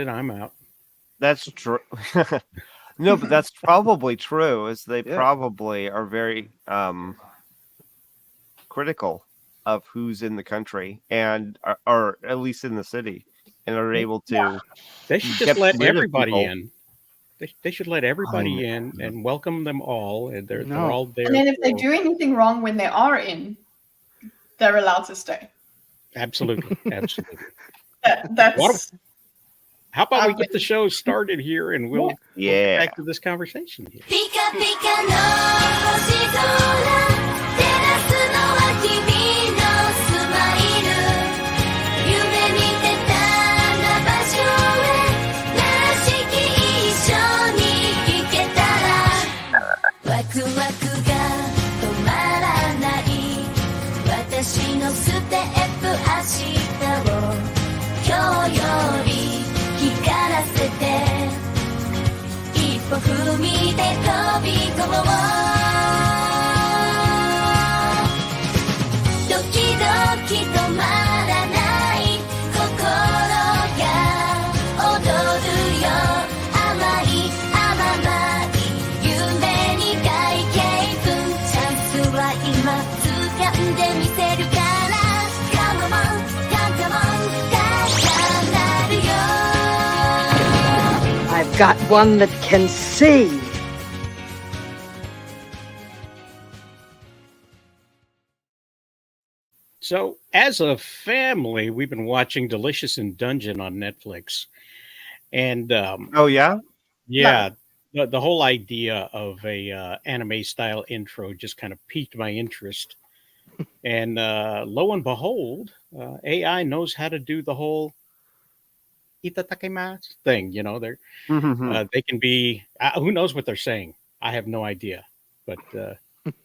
I'm out. That's true. No, but that's probably true. Is they Yeah. probably are very critical of who's in the country and or at least in the city, and are able to They should just get let rid of everybody people. in. They should let everybody in and welcome them all, and they're No. all there. And then if they for- do anything wrong when they are in, they're allowed to stay. absolutely, absolutely. That's How about we get the show started here, and we'll get Yeah. back to this conversation here. ピカピカの星空照らすのは君のスマイル夢見てたあの場所へらしき一緒に行けたらワクワクが止まらない私のステップ明日を今日より光らせて一歩踏みで飛び込もうドキドキ止まらない心が踊るよ甘い甘い夢に大興奮チャンスは今掴んでみせるから Come on, come on, 高鳴るよ I've got one that can see. So, as a family, we've been watching Delicious in Dungeon on Netflix, and Oh yeah. yeah, the whole idea of a anime style intro just kind of piqued my interest. And lo and behold, AI knows how to do the whole itadakimasu thing. You know, they can be who knows what they're saying. I have no idea. But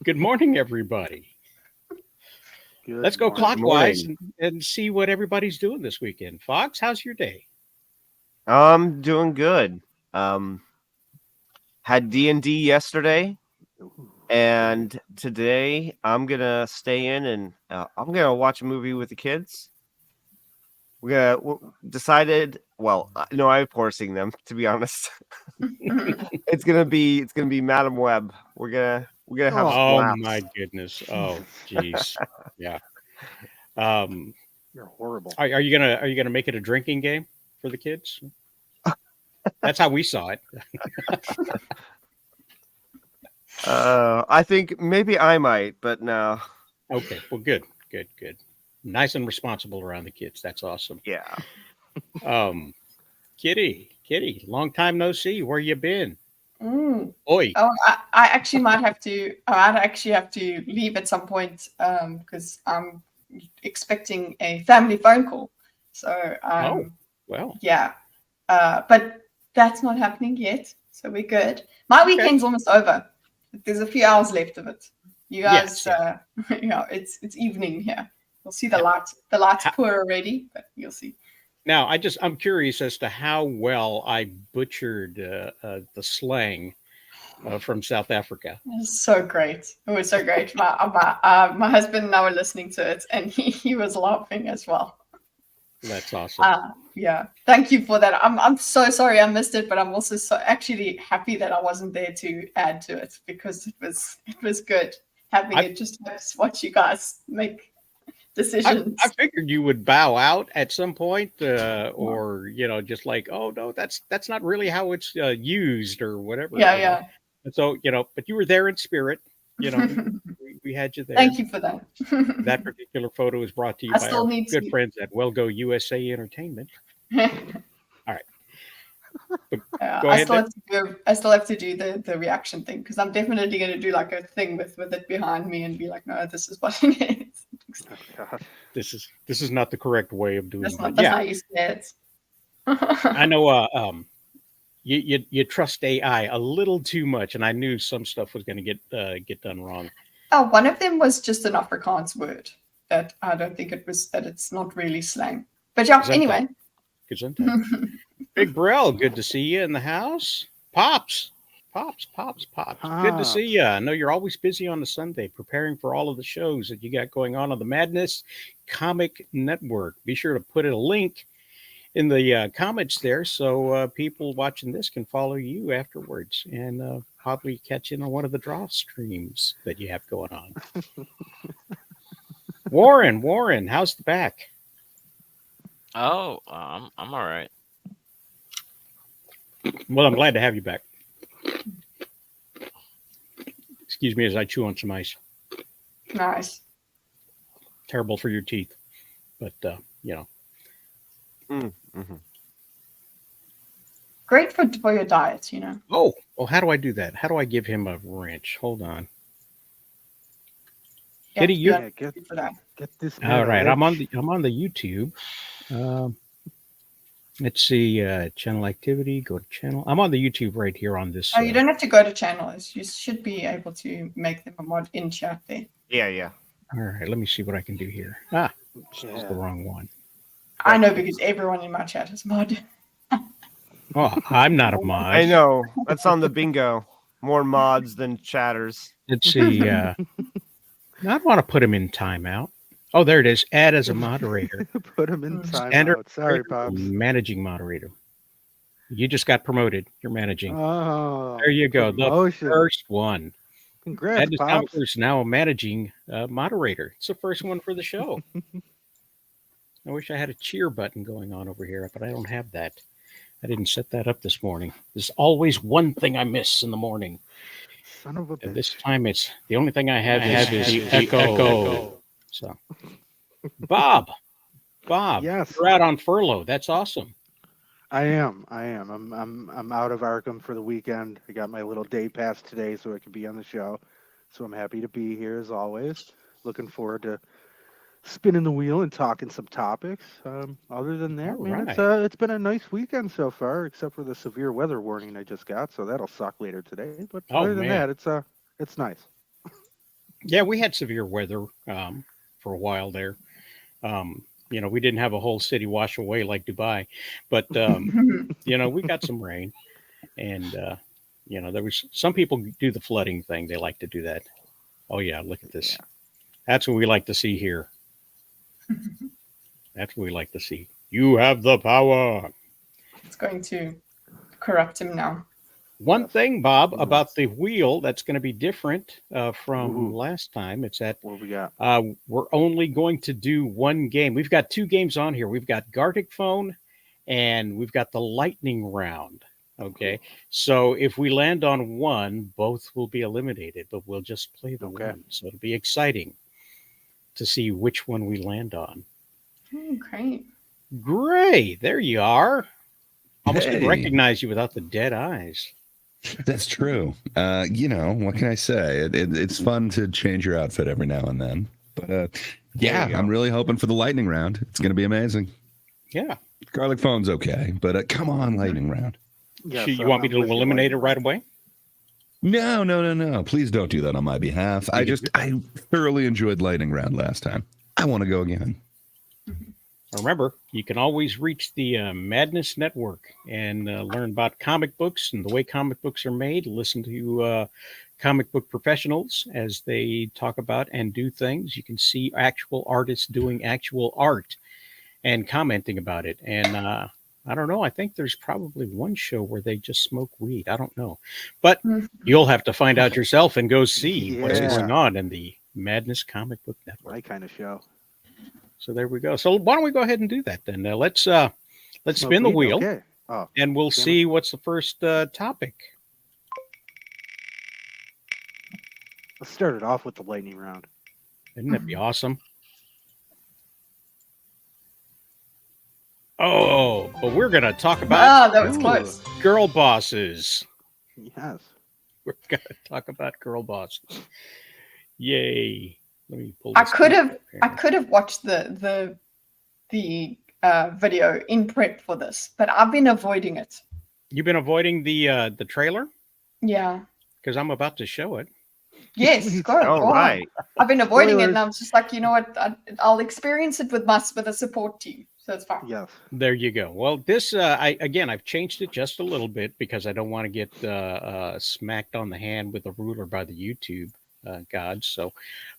good morning, everybody. Good Let's go morning. clockwise and see what everybody's doing this weekend. Fox, how's your day? I'm doing good. Had D&D yesterday, and today I'm gonna stay in and I'm gonna watch a movie with the kids. We decided. Well, no, I'm forcing them, to be honest. It's gonna be Madam Web. We're gonna have. Oh laughs. my goodness! Oh jeez, yeah. You're horrible. Are you gonna make it a drinking game for the kids? That's how we saw it. I think maybe I might, but no. Okay, well, good. Nice and responsible around the kids. That's awesome. Yeah. Kitty, long time no see. Where you been? Mm. Oi. Oh, I actually might have to. I'd actually have to leave at some point because I'm expecting a family phone call. So Well, yeah, but that's not happening yet. So we're good. My weekend's almost over. There's a few hours left of it. You guys, Yes. It's evening here. You'll see the lights. The lights poor already, but you'll see. now I'm curious as to how well I butchered the slang from South Africa. It was so great. It was so great. My husband and I were listening to it, and he was laughing as well. That's awesome. Yeah, thank you for that. I'm so sorry I missed it, but I'm also so actually happy that I wasn't there to add to it because it was good having it just to watch you guys make decisions. I figured you would bow out at some point, or just like, oh no, that's not really how it's used or whatever. Yeah. And so but you were there in spirit. We had you there. Thank you for that. That particular photo is brought to you I by still our need good to- friends at Well Go USA Entertainment. All right. But go I ahead. still have to do the reaction thing because I'm definitely going to do like a thing with it behind me and be like, no, this is what it is. Oh, God. This is not the correct way of doing That's it. not Yeah, how you say it. I know. You trust AI a little too much, and I knew some stuff was going to get done wrong. Oh, one of them was just an Afrikaans word that I don't think that it's not really slang. But yeah, anyway. Gesundheit. Big Brell, good to see you in the house. Pops. Good to see you. I know you're always busy on a Sunday preparing for all of the shows that you got going on the Madness Comic Network. Be sure to put a link in the comments there, so people watching this can follow you afterwards and probably catch in on one of the draw streams that you have going on. Warren, how's the back? Oh, I'm all right. Well, I'm glad to have you back. Excuse me as I chew on some ice. Nice. Terrible for your teeth, but you know. Mm-hmm. Great for your diet, you know. Oh, well, how do I do that? How do I give him a wrench? Hold on. Kitty, you. Yeah, get this. All right, I'm on edge. the YouTube. Let's see, channel activity. Go to channel. I'm on the YouTube right here on this. Oh, you don't have to go to channels. You should be able to make them a mod in chat there. Yeah. All right, let me see what I can do here. This is the wrong one. I know because everyone in my chat is mod. Oh, I'm not a mod. I know. That's on the bingo. More mods than chatters. Let's see. I want to put him in timeout. Oh, there it is. Add as a moderator. Put him in Standard timeout. Sorry, moderator, Pops. managing moderator. You just got promoted. You're managing. Oh, There you go. The promotion. first one. Congrats, Madness Comic Pops. Book's now a managing moderator. It's the first one for the show. I wish I had a cheer button going on over here, but I don't have that. I didn't set that up this morning. There's always one thing I miss in the morning. Son of a And bitch. this time it's the only thing I have is the echo. So, Bob, Yes. you're out on furlough. That's awesome. I am. I'm out of Arkham for the weekend. I got my little day pass today so I can be on the show. So I'm happy to be here as always. Looking forward to spinning the wheel and talking some topics. Other than that, All man, right. it's been a nice weekend so far, except for the severe weather warning I just got. So that'll suck later today. But Oh, other than man. that, it's nice. Yeah, we had severe weather for a while there. We didn't have a whole city wash away like Dubai, but we got some rain, and there was some people do the flooding thing. They like to do that. Oh yeah, look at this. Yeah. That's what we like to see here. That's what we like to see. You have the power. It's going to corrupt him now. One thing, Bob, Ooh. about the wheel that's going to be different from Ooh. last time. It's that What we got? we're only going to do one game. We've got two games on here. We've got Gartic Phone and we've got the lightning round. Okay. So if we land on one, both will be eliminated, but we'll just play the Okay. one. So it'll be exciting to see which one we land on. Oh, great. Gray, there you are. Almost couldn't Hey. recognize you without the dead eyes. That's true. What can I say? It's fun to change your outfit every now and then. But yeah, you go. I'm really hoping for the lightning round. It's going to be amazing. Yeah. Garlic phone's okay, but come on, lightning round. Yes, You want me to I'm with you, eliminate it Lightning right Round. away? No. Please don't do that on my behalf. I thoroughly enjoyed lightning round last time. I want to go again. Remember, you can always reach the Madness Network and learn about comic books and the way comic books are made. Listen to comic book professionals as they talk about and do things. You can see actual artists doing actual art and commenting about it. And I don't know. I think there's probably one show where they just smoke weed. I don't know. But you'll have to find out yourself and go see what's Yeah. going on in the Madness Comic Book Network. My kind of show. So there we go. So why don't we go ahead and do that then? Let's spin the Smoke weed? wheel Okay. Oh, and we'll damn it. see what's the first topic. let's start it off with the lightning round. Isn't that be awesome? Oh, but we're gonna talk about That was Ooh. close. girl bosses. Yes. We're gonna talk about girl bosses. Yay! Let me pull. I this could up have here. watched the video in prep for this, but I've been avoiding it. You've been avoiding the trailer Yeah. because I'm about to show it. Yes. Go All on. right. I've been avoiding it, and Spoilers. I'm just like, you know what? I'll experience it with a support team, so it's fine. Yes. There you go. Well, this I've changed it just a little bit because I don't want to get smacked on the hand with a ruler by the YouTube gods. So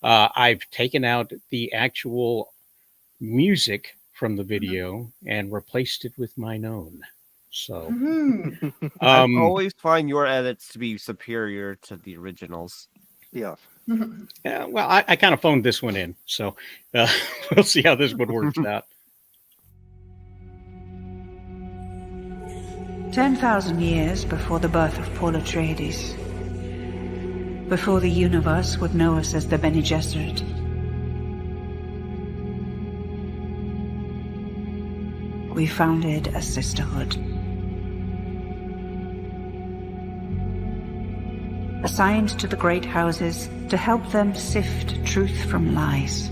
I've taken out the actual music from the video and replaced it with mine own. So, I um, always find your edits to be superior to the originals. Yes. yeah, well, I kind of phoned this one in, so we'll see how this one works out. 10,000 years before the birth of Paul Atreides, before the universe would know us as the Bene Gesserit, we founded a sisterhood. Assigned to the great houses to help them sift truth from lies.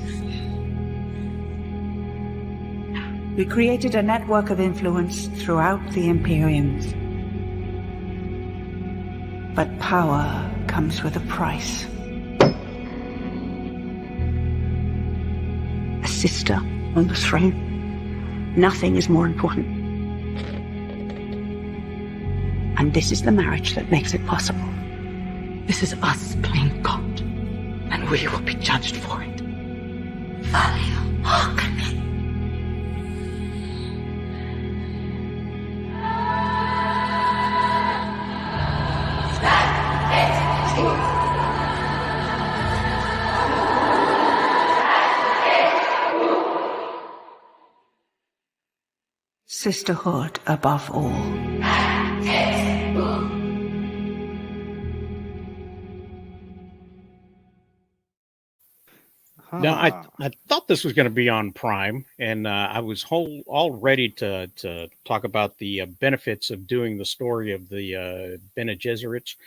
We created a network of influence throughout the Imperiums. But power comes with a price. A sister on the throne. Nothing is more important. And this is the marriage that makes it possible. This is us playing God, and we will be judged for it. Hearken. Sisterhood above all. Now, I thought this was going to be on Prime, and I was all ready to talk about the benefits of doing the story of the Bene Gesserits,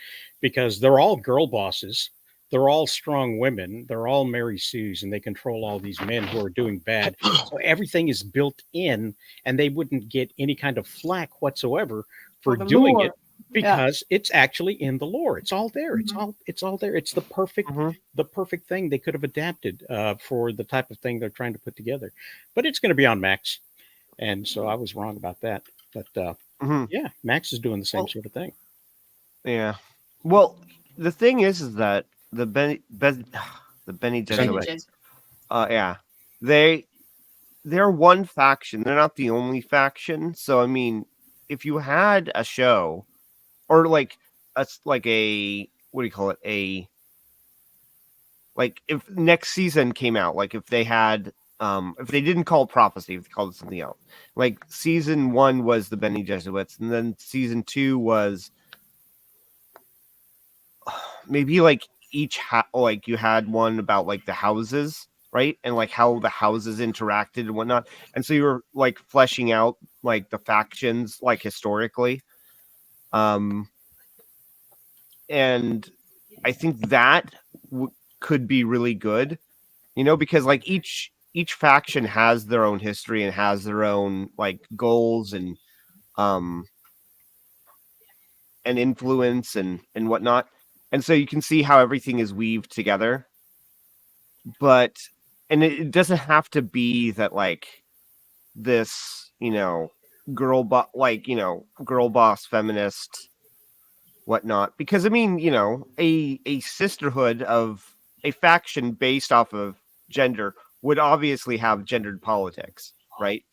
because they're all girl bosses. They're all strong women. They're all Mary Sues, and they control all these men who are doing bad. So everything is built in, and they wouldn't get any kind of flack whatsoever for the doing lore. it, because it's actually in the lore. It's all there. It's all there. It's the perfect thing they could have adapted for the type of thing they're trying to put together. But it's going to be on Max, and so I was wrong about that. But yeah, Max is doing the same sort of thing. Yeah. Well, the thing is that the Bene Gesserit, yeah, they're one faction. They're not the only faction. So I mean, if you had a show, or like a what do you call it, like if next season came out, like if they had if they didn't call it Prophecy, if they called it something else, like season 1 was the Bene Gesserits, and then season 2 was maybe like like you had one about like the houses, right, and like how the houses interacted and whatnot, and so you were like fleshing out like the factions like historically, and I think that could be really good, because like each faction has their own history and has their own like goals and influence and whatnot. And so you can see how everything is weaved together. And it doesn't have to be that like this, girl boss feminist whatnot. Because I mean, a sisterhood of a faction based off of gender would obviously have gendered politics, right?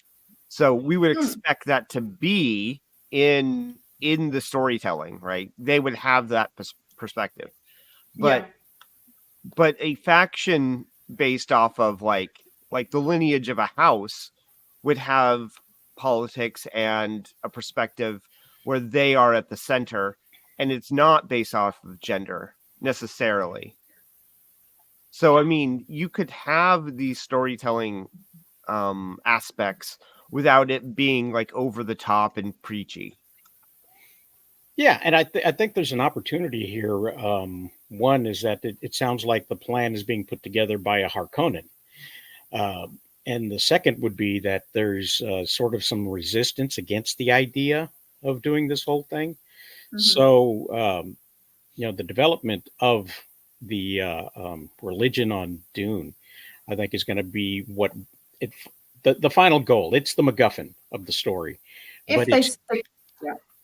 So we would expect that to be in the storytelling, right? They would have that perspective, but a faction based off of like the lineage of a house would have politics and a perspective where they are at the center, and it's not based off of gender necessarily. So I mean, you could have these storytelling aspects without it being like over the top and preachy. Yeah, and I think there's an opportunity here. One is that it sounds like the plan is being put together by a Harkonnen. And the second would be that there's sort of some resistance against the idea of doing this whole thing. So, the development of the religion on Dune, I think, is going to be the final goal. It's the MacGuffin of the story.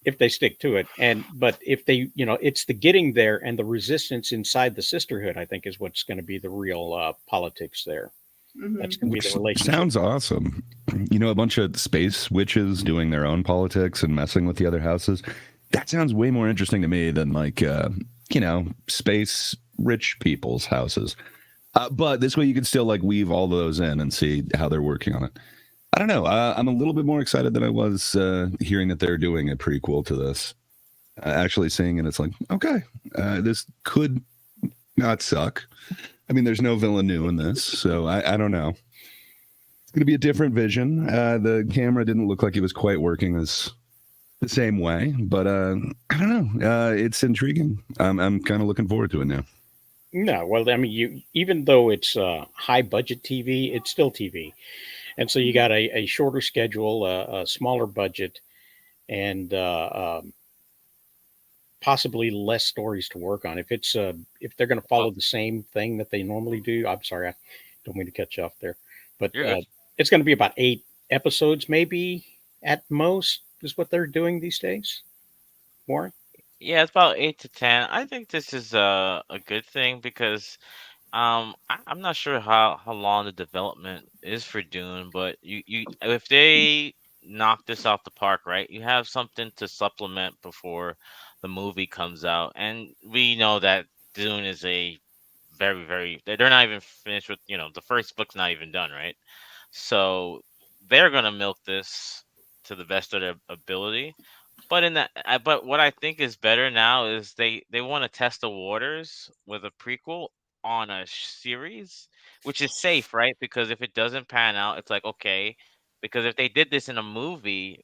If they stick to it, but if they, it's the getting there and the resistance inside the sisterhood, I think, is what's going to be the real politics there. That's going to be the relationship. Sounds awesome. A bunch of space witches doing their own politics and messing with the other houses. That sounds way more interesting to me than space rich people's houses. But this way you can still weave all those in and see how they're working on it. I don't know. I'm a little bit more excited than I was hearing that they're doing a prequel to this. Actually seeing it, it's like, okay, this could not suck. I mean, there's no Villeneuve in this, so I don't know. It's going to be a different vision. The camera didn't look like it was quite working as the same way, but I don't know. It's intriguing. I'm kind of looking forward to it now. No, well, I mean, even though it's high budget TV, it's still TV, and so you got a shorter schedule, a smaller budget, and possibly less stories to work on. If they're going to follow the same thing that they normally do, I'm sorry, I don't mean to cut you off there, but it's going to be about 8 episodes, maybe at most, is what they're doing these days. Warren? Yeah, it's about 8 to 10. I think this is a good thing because I'm not sure how long the development is for Dune, but you if they knock this off the park, right, you have something to supplement before the movie comes out, and we know that Dune is a very, very they're not even finished with the first book's not even done, right? So they're gonna milk this to the best of their ability. But but what I think is better now is they want to test the waters with a prequel on a series, which is safe, right? Because if it doesn't pan out, it's like okay. Because if they did this in a movie,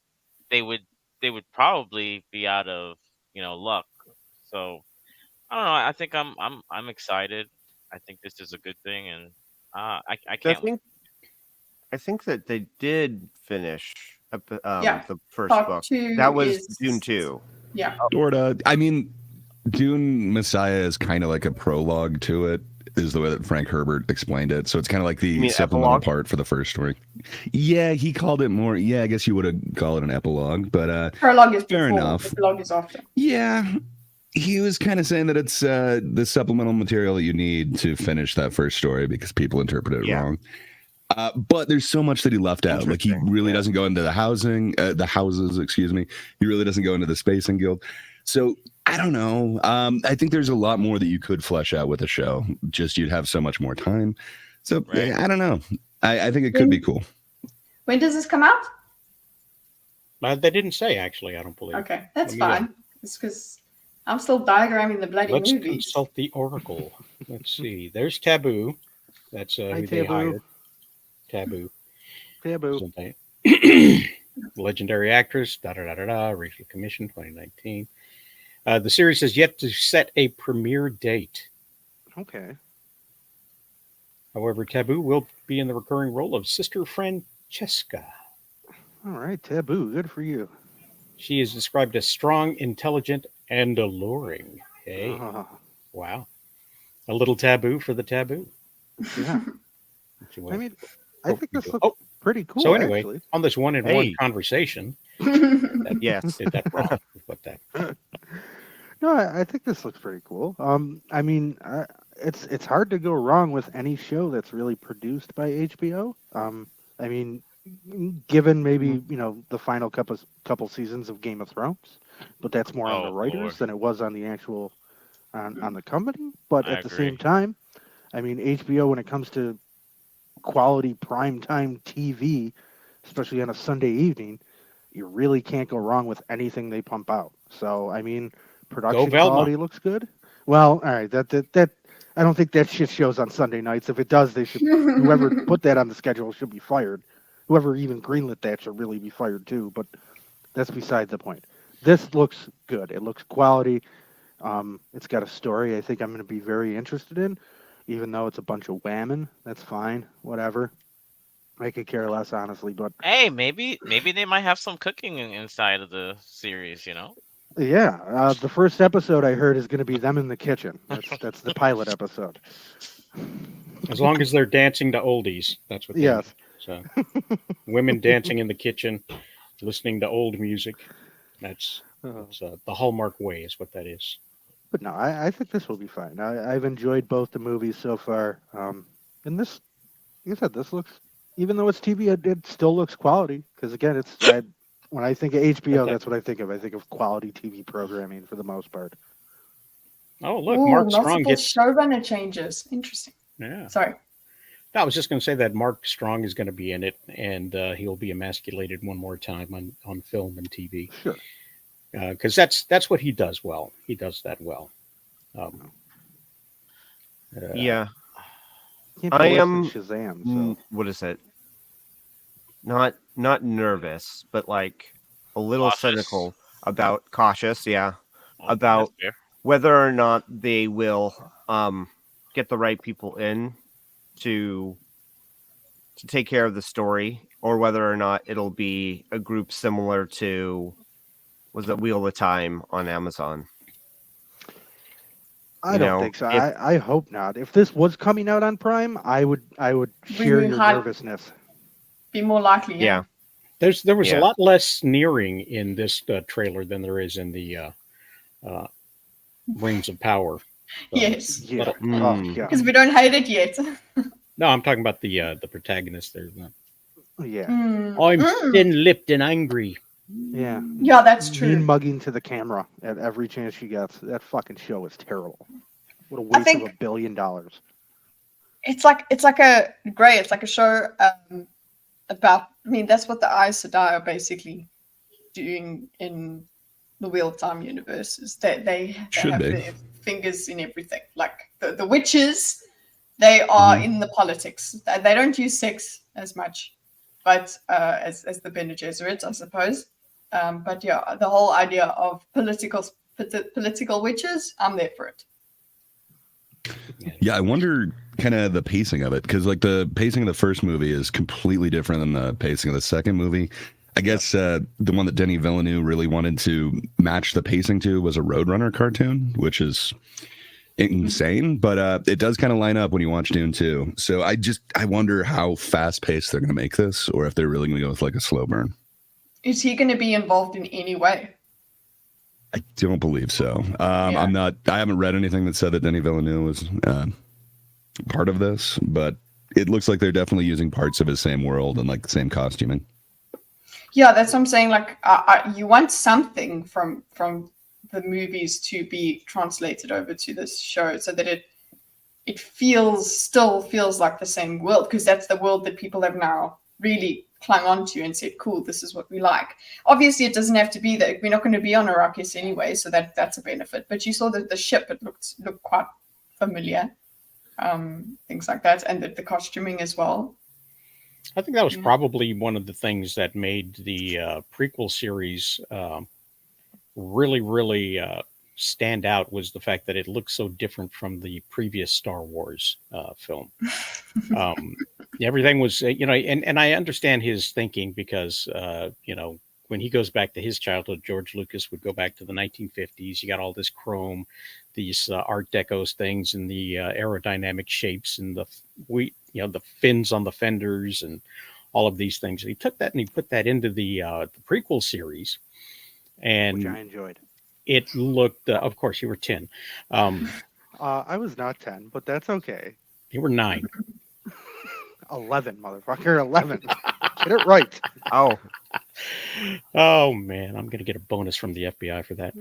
they would they would probably be out of luck. So I don't know. I think I'm excited. I think this is a good thing, and I So can't wait. I think that they did finish Yeah. the first Part book. 2 That was is Dune 2. Yeah. Sorta. I mean, Dune Messiah is kind of like a prologue to it, is the way that Frank Herbert explained it. So it's kind of like You the mean supplemental epilogue? part for the first story. Yeah, he called it more. Yeah, I guess you would have called it an epilogue, but Prologue is fair before, enough. epilogue is after. Yeah, he was kind of saying that it's the supplemental material that you need to finish that first story because people interpret it Yeah. wrong. But there's so much that he left out. Like he Interesting, really yeah. doesn't go into the houses, excuse me. He really doesn't go into the Spacing Guild. So I don't know. I think there's a lot more that you could flesh out with a show. Just you'd have so much more time. So Right. I don't know. I think it could be cool. When does this come out? They didn't say, actually, I don't believe. Okay, that's Let me, fine. It's because I'm still diagramming the bloody Let's movies. consult the Oracle. Let's see. There's Taboo. That's Hi, who they Taboo. hired. Taboo. Taboo. So they- legendary actress, Rachel Commission, 2019. The series has yet to set a premiere date. Okay. However, Taboo will be in the recurring role of Sister Francesca. All right, Taboo. Good for you. She is described as strong, intelligent, and alluring. Hey, Ah, wow. A little taboo for the taboo. yeah. If you will. I mean, I think this looks Oh, pretty cool. so anyway, actually. on this one-in-one Hey. conversation, Yes. did that wrong with that. No, I think this looks pretty cool. I mean, it's hard to go wrong with any show that's really produced by HBO. I mean, given maybe the final couple seasons of Game of Thrones, but that's more on Oh, the writers Lord. than it was on the actual on the company. But I at the agree. same time, I mean, HBO when it comes to quality primetime TV, especially on a Sunday evening, you really can't go wrong with anything they pump out. So I mean, production Velma. quality looks good. Well, all right, that I don't think that shit shows on Sunday nights. If it does, they should whoever put that on the schedule should be fired. Whoever even greenlit that should really be fired too. But that's beside the point. This looks good. It looks quality. It's got a story I think I'm going to be very interested in, even though it's a bunch of whammon. That's fine. Whatever. I could care less, honestly. But Hey, maybe they might have some cooking inside of the series. yeah, the first episode I heard is going to be them in the kitchen. That's the pilot episode. As long as they're dancing to oldies, that's what they Yes. do. So, women dancing in the kitchen, listening to old music. That's the Hallmark way, is what that is. But no, I think this will be fine. I've enjoyed both the movies so far, and this Like I said, this looks, even though it's TV, it still looks quality. Because again, when I think of HBO, that's what I think of. I think of quality TV programming for the most part. Oh, look, Ooh, Mark Strong multiple gets. showrunner changes. Interesting. Yeah. Sorry. I was just going to say that Mark Strong is going to be in it, and he'll be emasculated one more time on film and TV. Sure. Because that's what he does well. He does that well. Yeah. Can't I be worse than am. Shazam. So. What is it? Not nervous, but like a little Cautious. cynical about cautious. Yeah, Oh, about that's fair. whether or not they will get the right people in to take care of the story, or whether or not it'll be a group similar to, was it Wheel of Time on Amazon? I don't think so. I hope not. If this was coming out on Prime, I would share your nervousness. Be more likely. Yeah. There was a lot less sneering in this trailer than there is in the Rings of Power. Yes. Yeah. Because we don't hate it yet. No, I'm talking about the protagonist there. Yeah. I'm thin-lipped and angry. Yeah. Yeah, that's true. Mean mugging to the camera at every chance she gets. That fucking show is terrible. What a waste of $1 billion. It's like a show about. I mean, that's what the Aes Sedai are basically doing in the Wheel of Time universe. Is that they have their fingers in everything. Like the witches, they are in the politics. They don't use sex as much, but as the Bene Gesserits, I suppose. But yeah, the whole idea of political witches, I'm there for it. Yeah, I wonder kind of the pacing of it, because like the pacing of the first movie is completely different than the pacing of the second movie. I guess the one that Denis Villeneuve really wanted to match the pacing to was a Roadrunner cartoon, which is insane, but it does kind of line up when you watch Dune 2. So I wonder how fast paced they're going to make this, or if they're really going to go with like a slow burn. Is he going to be involved in any way? I don't believe so. I haven't read anything that said that Denis Villeneuve was part of this, but it looks like they're definitely using parts of his same world and like the same costuming. Yeah, that's what I'm saying. Like, you want something from the movies to be translated over to this show, so that it still feels like the same world, because that's the world that people have now really clung onto and said, cool, this is what we like. Obviously, it doesn't have to be that. We're not going to be on Arrakis anyway, so that's a benefit. But you saw that the ship, it looked quite familiar, things like that, and the costuming as well. I think that was probably one of the things that made the prequel series really, really stand out, was the fact that it looked so different from the previous Star Wars film. Everything was, and I understand his thinking, because, when he goes back to his childhood, George Lucas would go back to the 1950s. You got all this chrome, these Art Deco things, and the aerodynamic shapes, and the fins on the fenders, and all of these things. He took that and he put that into the prequel series, and which I enjoyed. It looked, of course, you were 10. I was not 10, but that's okay. You were 9. 11, motherfucker, 11. Get it right. Oh man, I'm gonna get a bonus from the FBI for that.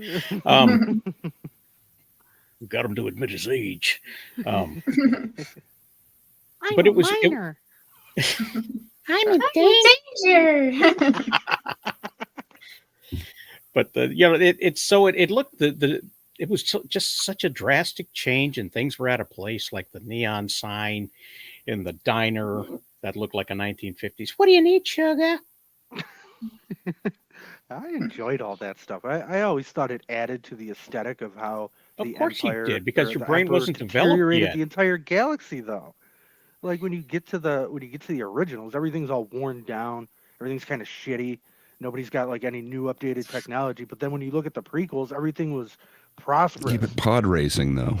We got him to admit his age. I'm but a it was minor. I'm in danger. But it looked it was just such a drastic change, and things were out of place, like the neon sign in the diner that looked like a 1950s. What do you need, sugar? I enjoyed all that stuff. I always thought it added to the aesthetic of how Of the course Empire, you did, because or your the brain Emperor wasn't developed deteriorated yet. the entire galaxy, though. Like when you get to the originals, everything's all worn down. Everything's kind of shitty. Nobody's got like any new updated technology. But then when you look at the prequels, everything was prosperous. Yeah, but pod racing though.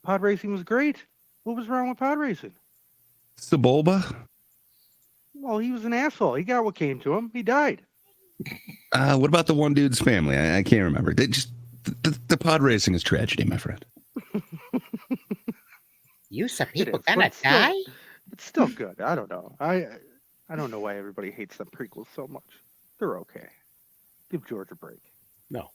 Pod racing was great. What was wrong with pod racing? Sebulba? Well, he was an asshole. He got what came to him. He died. What about the one dude's family? I can't remember. The pod racing is tragedy, my friend. You some It people is, gonna but still, die? It's still good. I don't know. I don't know why everybody hates the prequels so much. They're okay. Give George a break. No.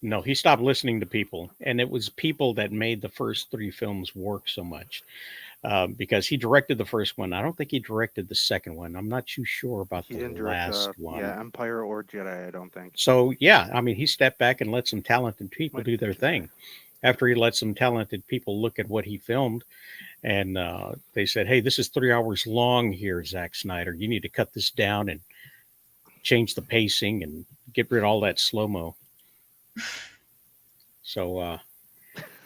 No, he stopped listening to people, and it was people that made the first three films work so much. Because he directed the first one. I don't think he directed the second one. I'm not too sure about He the didn't direct last one. Empire or Jedi, I don't think. So yeah, I mean, he stepped back and let some talented people Might do be their Jedi. thing. After he let some talented people look at what he filmed, and they said, "Hey, this is 3 hours long here, Zack Snyder. You need to cut this down and change the pacing and get rid of all that slow mo." So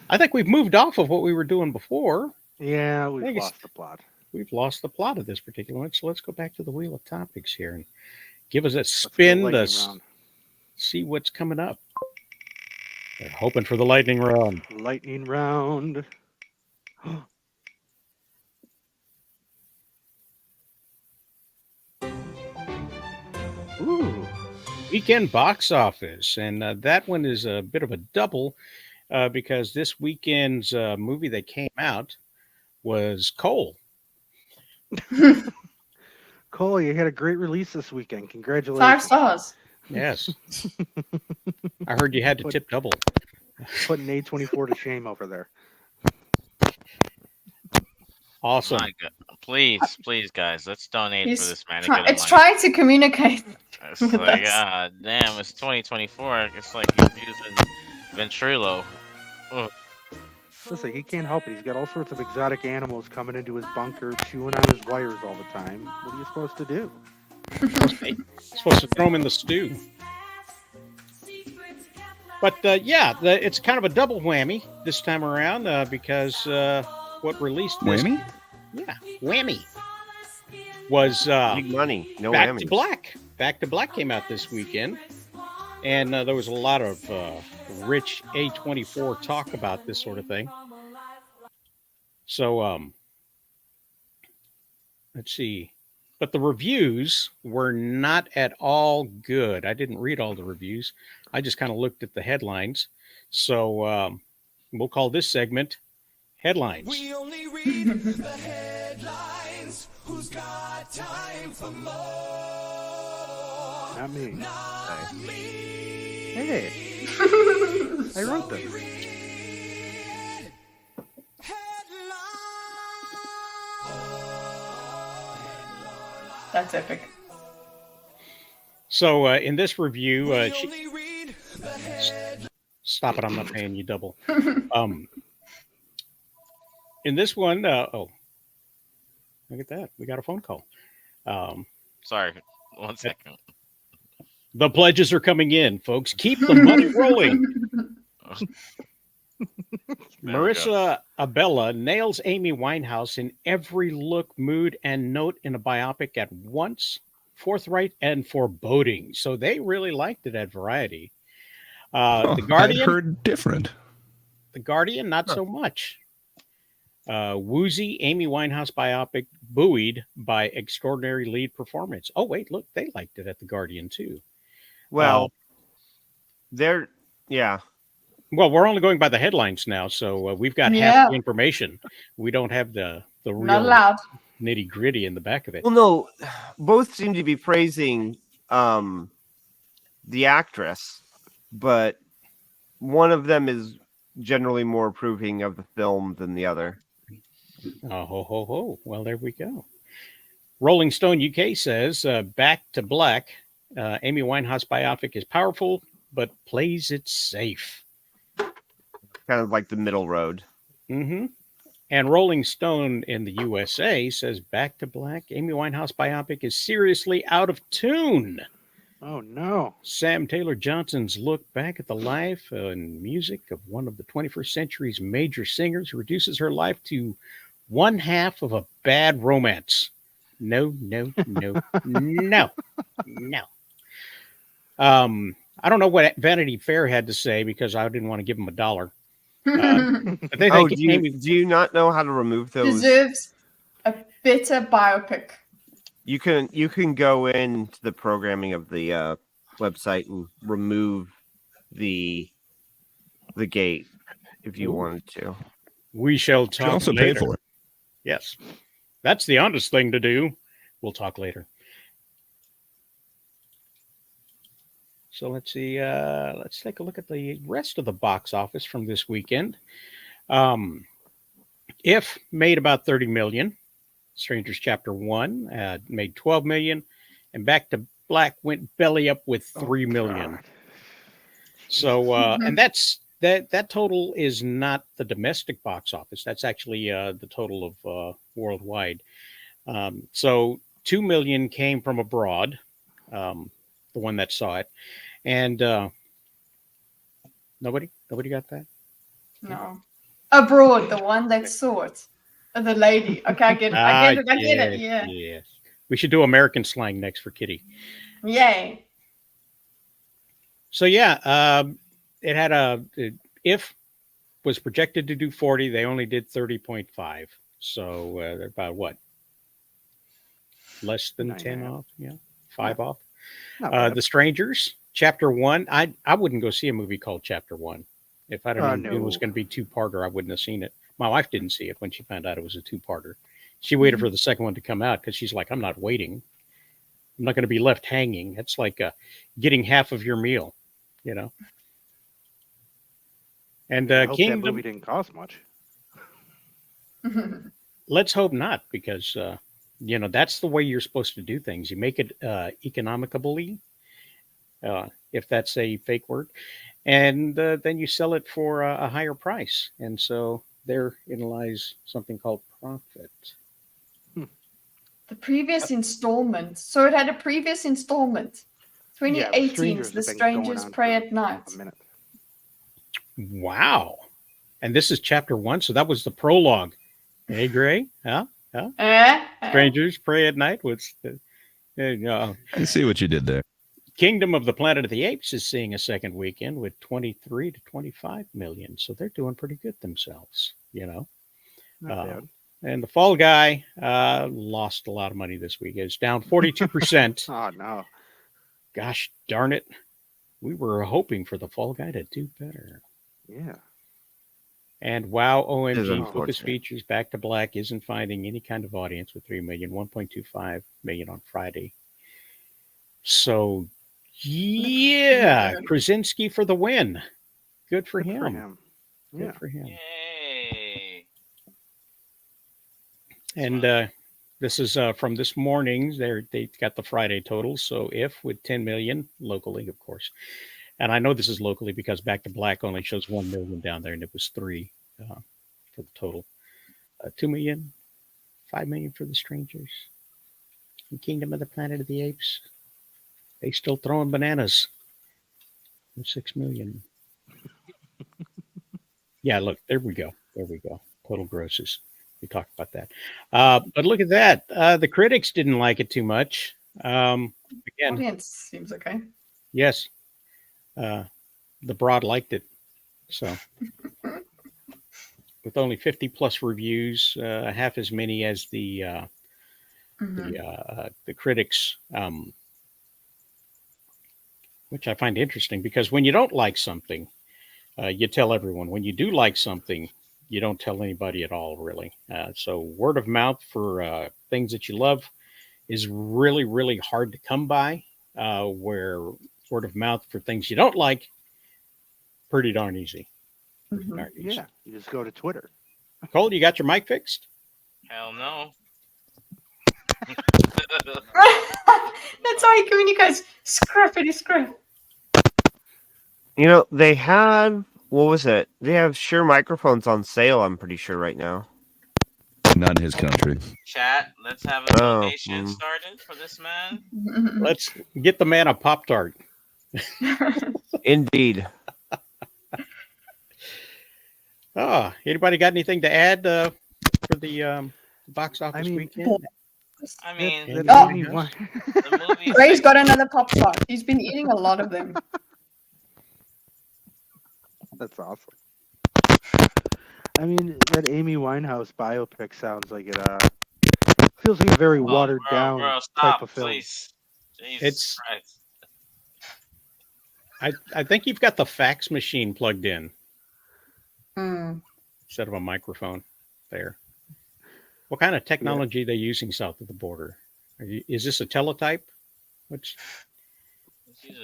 I think we've moved off of what we were doing before. Yeah, think we've it's- lost the plot. We've lost the plot of this particular one. So let's go back to the wheel of topics here and give us a Let's go spin lightning to round. see what's coming up. They're hoping for the lightning round. Lightning round. Ooh. Weekend box office. And that one is a bit of a double because this weekend's movie that came out was Cole. Cole, you had a great release this weekend. 5 Congratulations. stars. Yes. I heard you had to tip double. Putting A24 to shame over there. Awesome. My God. Please, guys, let's donate for He's this man. it's trying to communicate. It's with like, us. ah, damn, it's 2024. It's like he's using Ventrilo. Ugh. Listen, he can't help it. He's got all sorts of exotic animals coming into his bunker, chewing on his wires all the time. What are you supposed to do? Supposed to throw him in the stew. But it's kind of a double whammy this time around because what released this? Whammy? Yeah, whammy. Was Big money, no Back whammies. to Black. Back to Black came out this weekend. And there was a lot of rich A24 talk about this sort of thing. So, let's see. But the reviews were not at all good. I didn't read all the reviews. I just kind of looked at the headlines. So, we'll call this segment Headlines. We only read the headlines. Who's got time for more? Not me. Not me. Hey, I wrote this. That's epic. So, in this review, We only read the headlines. stop it, I'm not paying you double. In this one, look at that. We got a phone call. Sorry, 1 second. The pledges are coming in, folks. Keep the money rolling. There we go. Marissa Abella nails Amy Winehouse in every look, mood, and note in a biopic at once, forthright and foreboding. So they really liked it at Variety. The Guardian, I'd heard different. The Guardian, not so much. Woozy Amy Winehouse biopic buoyed by extraordinary lead performance. Oh wait, look, they liked it at the Guardian too. Well, yeah. Well, we're only going by the headlines now, so we've got Yeah. half the information. We don't have the Not real allowed. nitty gritty in the back of it. Well, no, both seem to be praising the actress, but one of them is generally more approving of the film than the other. Oh, ho, ho, ho. Well, there we go. Rolling Stone UK says, Back to Black, Amy Winehouse biopic is powerful, but plays it safe. Kind of like the middle road. Mm-hmm. And Rolling Stone in the USA says, Back to Black, Amy Winehouse biopic is seriously out of tune. Oh, no. Sam Taylor Johnson's look back at the life and music of one of the 21st century's major singers reduces her life to one half of a bad romance. No, no, no, no, no. I don't know what Vanity Fair had to say because I didn't want to give them $1. But they Oh, think do you not know how to remove those? Deserves a better biopic. You can go into the programming of the website and remove the gate if you Ooh. wanted to. We shall You talk also later. pay for it. Yes. That's the honest thing to do. We'll talk later. So let's see. Let's take a look at the rest of the box office from this weekend. If made about 30 million. Strangers Chapter 1 made 12 million. And Back to Black went belly up with 3 million. God. So, and that total is not the domestic box office. That's actually the total of worldwide. So 2 million came from abroad, the one that saw it, and nobody got that. No. Abroad, the one that saw it. The lady. Okay, I get it. I get it. Yeah. Yes. We should do American slang next for Kitty. Yay. So yeah, it had if was projected to do 40, they only did 30.5. So they're about what? Less than 10 off, yeah, 5 off. The Strangers, Chapter 1. I wouldn't go see a movie called Chapter 1. If I'd have known it was going to be two-parter, I wouldn't have seen it. My wife didn't see it when she found out it was a two-parter. She waited for the second one to come out because she's like, I'm not waiting. I'm not going to be left hanging. It's like getting half of your meal, you know. And I hope that Kingdom, movie didn't cost much. let's hope not, because that's the way you're supposed to do things. You make it economically, if that's a fake word, and then you sell it for a higher price. And so therein lies something called profit. The previous installment. So it had a previous installment. 2018's The Strangers Pray at Night. Wow. And this is Chapter 1, so that was the prologue. Hey, Gray? Huh? Strangers Pray at Night was I see what you did there. Kingdom of the Planet of the Apes is seeing a second weekend with 23 to 25 million. So they're doing pretty good themselves, Not bad. And the Fall Guy lost a lot of money this week. It's down 42%. Oh, no. Gosh darn it. We were hoping for the Fall Guy to do better. Yeah. And wow, It is OMG, Focus unfortunate. Features Back to Black isn't finding any kind of audience with 3 million, 1.25 million on Friday. So, yeah, Krasinski for the win. Good for Good him. for him. Yeah. Good for him. Yay. And this is from this morning. They got the Friday totals. So if with 10 million locally, of course. And I know this is locally because Back to Black only shows 1 million down there, and it was 3 for the total. 2 million, 5 million for the Strangers. And Kingdom of the Planet of the Apes. They still throwing bananas. 6 million. Yeah, look, there we go. There we go. Total grosses. We talked about that. But look at that. The critics didn't like it too much. Again, Audience seems okay. yes. The broad liked it. So with only 50 plus reviews, half as many as the critics, which I find interesting because when you don't like something, you tell everyone. When you do like something, you don't tell anybody at all, really. So word of mouth for things that you love is really, really hard to come by, where word of mouth for things you don't like, pretty darn easy. Darn easy. Yeah. You just go to Twitter. Cole, you got your mic fixed? Hell no. That's how he communicates. Scrappity scrap. They had, what was it? They have Shure microphones on sale, I'm pretty sure, right now. Not in his country. Chat, let's have a donation started for this man. Let's get the man a Pop-Tart. Indeed. Anybody got anything to add for the box office weekend? I mean, the movie. Ray's got another pop tart. He's been eating a lot of them. That's awesome. I mean, that Amy Winehouse biopic sounds like it feels like a very watered down type of film. Please. Jesus Christ. I think you've got the fax machine plugged in. instead of a microphone there. What kind of technology are they using south of the border? Is this a teletype? Which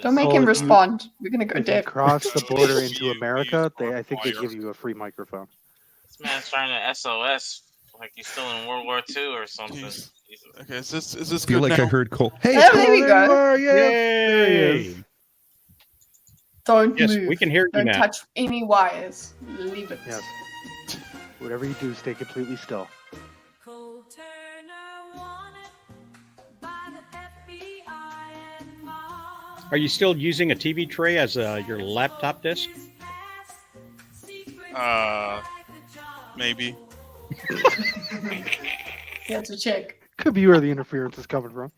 Don't make Well, him if you- respond. We're gonna go If you deaf. cross the border into We America, use I think they wire. give you a free microphone. This man's trying to SOS like he's still in World War II or something. Jeez. Jesus. Okay, is this I feel good like I now? heard Cole. Hey, Oh, it's there Cole. we You go. are, yes. There he is. Yay! Don't Yes, move. we can hear you Don't now. touch any wires. Leave it. Yes. Whatever you do, stay completely still. Cole Turner wanted by the FBI and mob. Are you still using a TV tray as your laptop disk? Maybe. You have to check. Could be where the interference is coming from.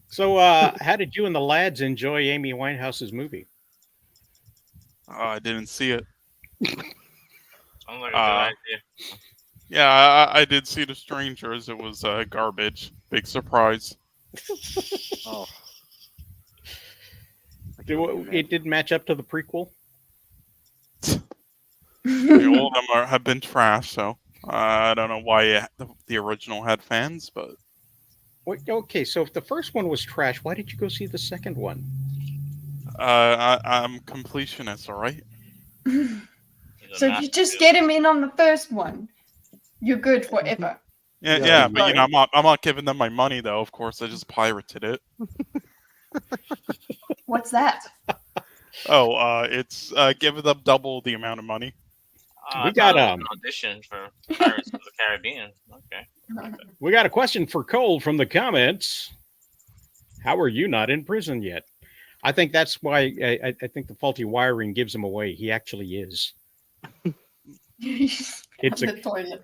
So, how did you and the lads enjoy Amy Winehouse's movie? I didn't see it. Sounds like a good idea. Yeah, I did see The Strangers. It was garbage. Big surprise. Oh. It didn't match up to the prequel? All of them have been trash, so I don't know why the original had fans, but Wait, okay, so if the first one was trash, why did you go see the second one? I'm completionist, all right? So if you just get him in on the first one, you're good forever. Yeah, but you know, I'm not giving them my money though. Of course, I just pirated it. What's that? Oh, it's giving them double the amount of money. We got an audition for Pirates of the Caribbean. Okay. We got a question for Cole from the comments. How are you not in prison yet? I think that's why I think the faulty wiring gives him away. He actually is. It's the toilet.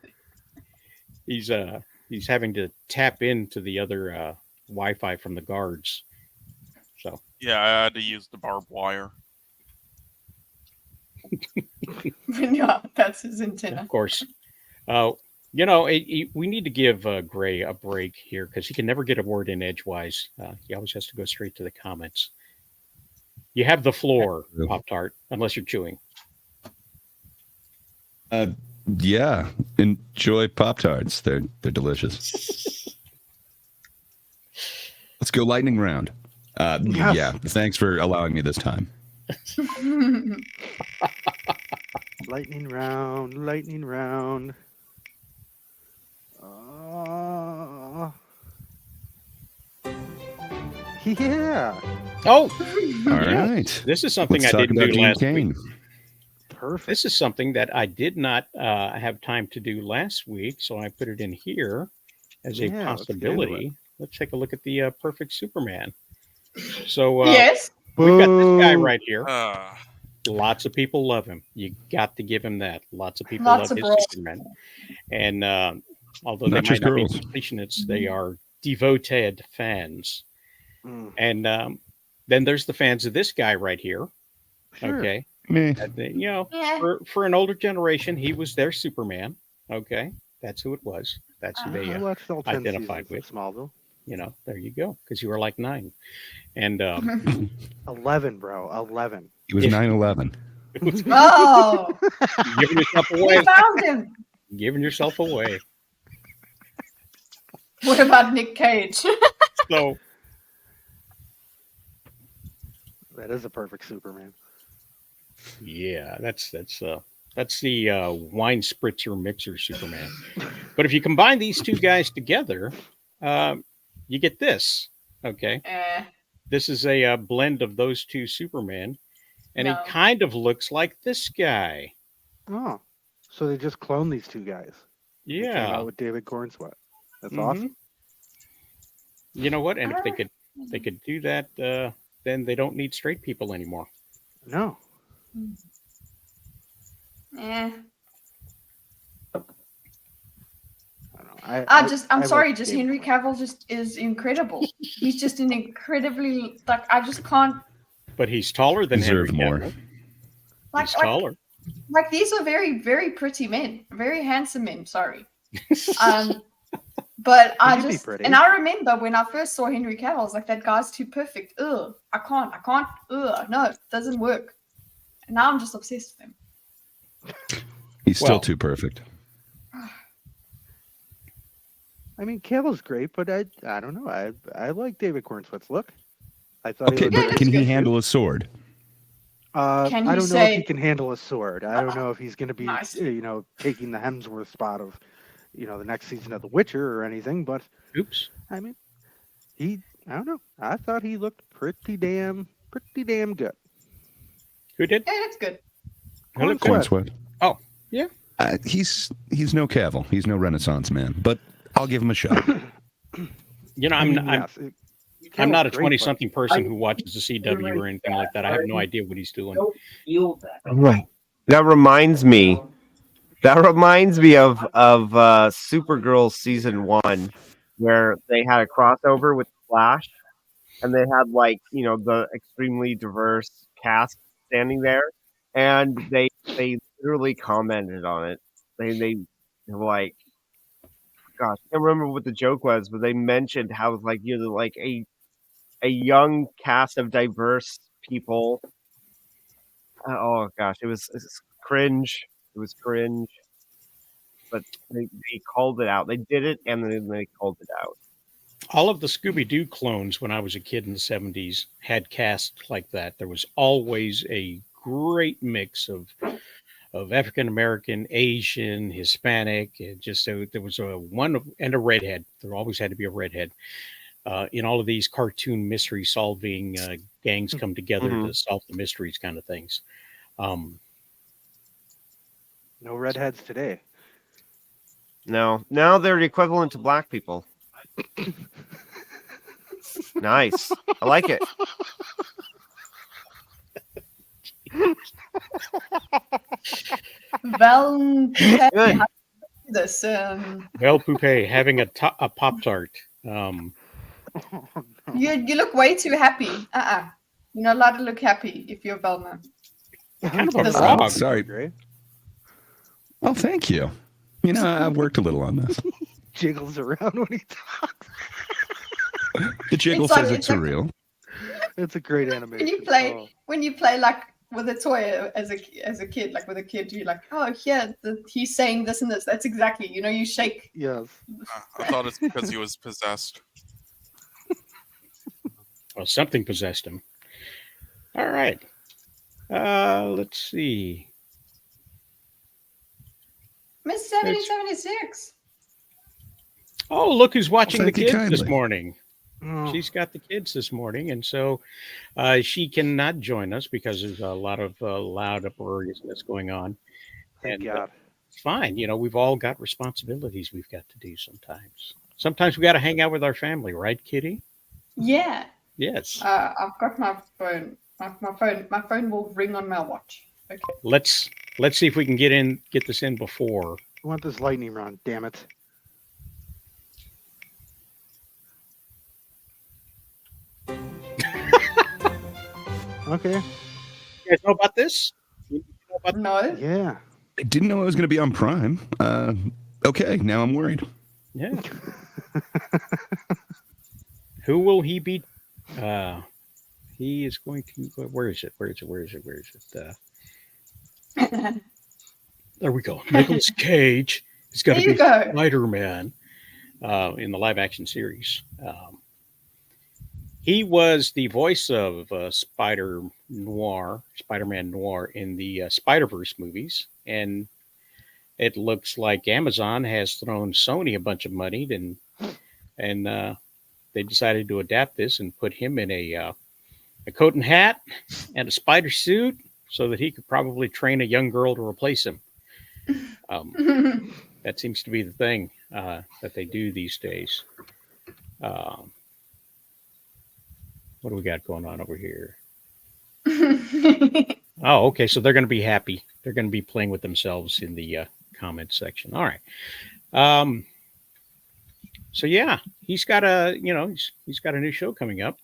He's having to tap into the other Wi-Fi from the guards. So Yeah, I had to use the barbed wire. Yeah, that's his antenna. of course, you know, we need to give Gray a break here because he can never get a word in edgewise. He always has to go straight to the comments. You have the floor, Pop-Tart, unless you're chewing. Yeah, enjoy Pop-Tarts. They're delicious. Let's go lightning round. Yeah, thanks for allowing me this time. Lightning round, lightning round. Yeah. Oh, All right. this is something Let's I talk didn't about do Dean last Cain. week. Perfect. This is something that I did not have time to do last week, so I put it in here as a Yeah, let's get into possibility. Let's take a look at the perfect Superman. So Yes. we've got this guy Boo. right here. Lots of people love him. You got to give him that. Lots of people Lots love of his bros. Superman. And although Not they just might not girls. be completionists, they are devoted fans. Mm, And then there's the fans of this guy right here. sure. Okay. Meh. You know, Yeah. for an older generation, he was their Superman. Okay. That's who it was. That's who they I watched all 10 identified seasons with. of Smallville. You know, there you go. Because you were like 9. And 11, bro. 11. It was 9/11. Oh, giving yourself we away. found him. Giving yourself away. What about Nick Cage? So That is a perfect Superman. yeah, that's the wine spritzer mixer Superman. But if you combine these two guys together, you get this. Okay, this is a blend of those two Superman, and No. he kind of looks like this guy. Oh. So they just cloned these two guys. They came Yeah, out with David Cornsweat. That's Mhm. awesome. you know what? And if they could do that, then they don't need straight people anymore. No. Eh. I don't know. I'm I sorry, like just David Henry Cornsweat. Cavill just is incredible. He's just an incredibly, like, I just can't, But he's taller than Deserve Henry more. Cavill. like, He's taller. like these are very, very pretty men, very handsome men, sorry. But He I could be just, pretty. and I remember when I first saw Henry Cavill, I was like, that guy's too perfect. Ugh, I can't, no, it doesn't work. And now I'm just obsessed with him. He's still Well- too perfect. I mean, Cavill's great, but I don't know. I like David Cornsweet's look. I thought Okay, he looked but great can in he Q2. handle a sword? Can I he don't know if he say- can handle a sword. I don't know if he's going to be, Nice. taking the Hemsworth spot of, the next season of The Witcher or anything. But Oops. I mean, I don't know. I thought he looked pretty damn good. Who did? Yeah, that's good. Who looked Cornsweet. good? Cornsweet. Oh, yeah. He's no Cavill. He's no Renaissance man, but I'll give him a shot. You know, I I'm mean, yes, I'm not a Cavill's great, but 20-something person who watches the CW or anything like that. I have no idea what he's doing. Right. That reminds me. of Supergirl season 1, where they had a crossover with Flash, and they had the extremely diverse cast standing there, and they literally commented on it. They were like, gosh, I can't remember what the joke was, but they mentioned how it's like you're like a young cast of diverse people. Oh gosh, it's cringe. It was cringe. But they called it out. They did it, and then they called it out. All of the Scooby-Doo clones when I was a kid in the 70s had casts like that. There was always a great mix of African American, Asian, Hispanic. There was a one and a redhead. There always had to be a redhead. In all of these cartoon mystery solving gangs come together to solve the mysteries kind of things. No redheads today. No, now they're the equivalent to black people. Nice. I like it. Well, Good. this Well, Poupée, having a Pop-Tart. you look way too happy. You're not allowed to look happy if you're Velma. Kind of a Does- frog. Sorry. Great. Oh, thank you. I've worked a little on this. Jiggles around when he talks. The jiggle It's like- says it's it's like- surreal. It's a great animation. When you play like with a toy as a kid, like with a kid, you're like, oh yeah, he's saying this and this. That's exactly, you shake. Yes. I thought it's because he was possessed. Well, something possessed him. All right. Let's see. Miss 7076. Oh, look who's watching the Thank you kids this kindly. morning. Oh, She's got the kids this morning, and so she cannot join us because there's a lot of loud uproariousness going on. thank And God. it's fine. We've all got responsibilities we've got to do sometimes. Sometimes we got to hang out with our family, right, Kitty? Yeah. Yes. I've got my phone. My phone will ring on my watch. Okay. Let's see if we can get this in before. I want this lightning round, damn it. Okay. You guys know about this? You know about No. Yeah. I didn't know I was going to be on Prime. Okay, now I'm worried. Yeah. Who will he be? He is going to. Where is it? There we go. Nicolas Cage is going There to you be go. Spider-Man in the live-action series. He was the voice of Spider-Man Noir in the Spider-Verse movies, and it looks like Amazon has thrown Sony a bunch of money, and they decided to adapt this and put him in a coat and hat and a spider suit so that he could probably train a young girl to replace him. That seems to be the thing that they do these days. What do we got going on over here? Oh, okay. So they're going to be happy. They're going to be playing with themselves in the comment section. All right. So yeah, he's got a he's got a new show coming up,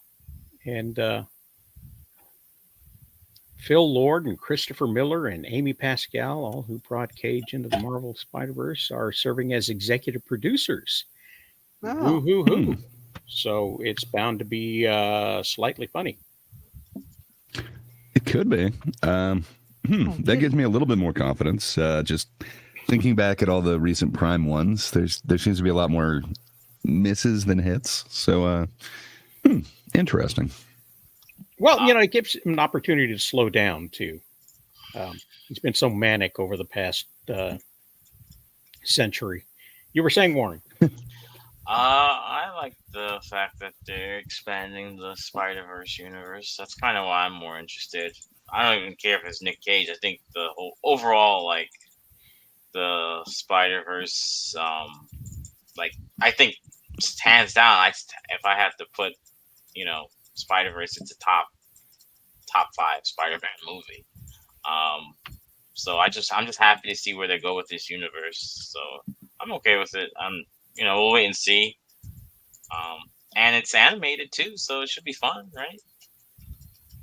and Phil Lord and Christopher Miller and Amy Pascal, all who brought Cage into the Marvel Spider-Verse, are serving as executive producers. Oh. Woo-hoo-hoo. So it's bound to be slightly funny. It could be. That gives me a little bit more confidence. Just thinking back at all the recent Prime ones, there seems to be a lot more misses than hits. So, interesting. Well, it gives him an opportunity to slow down too. He's been so manic over the past century. You were saying, Warren? I like the fact that they're expanding the Spider-Verse universe. That's kind of why I'm more interested. I don't even care if it's Nick Cage. I think the whole overall, like, the Spider-Verse, I think hands down, if I had to put, Spider-Verse, it's a top 5 Spider-Man movie. So I'm just happy to see where they go with this universe. So I'm okay with it. We'll wait and see. And it's animated too, so it should be fun, right?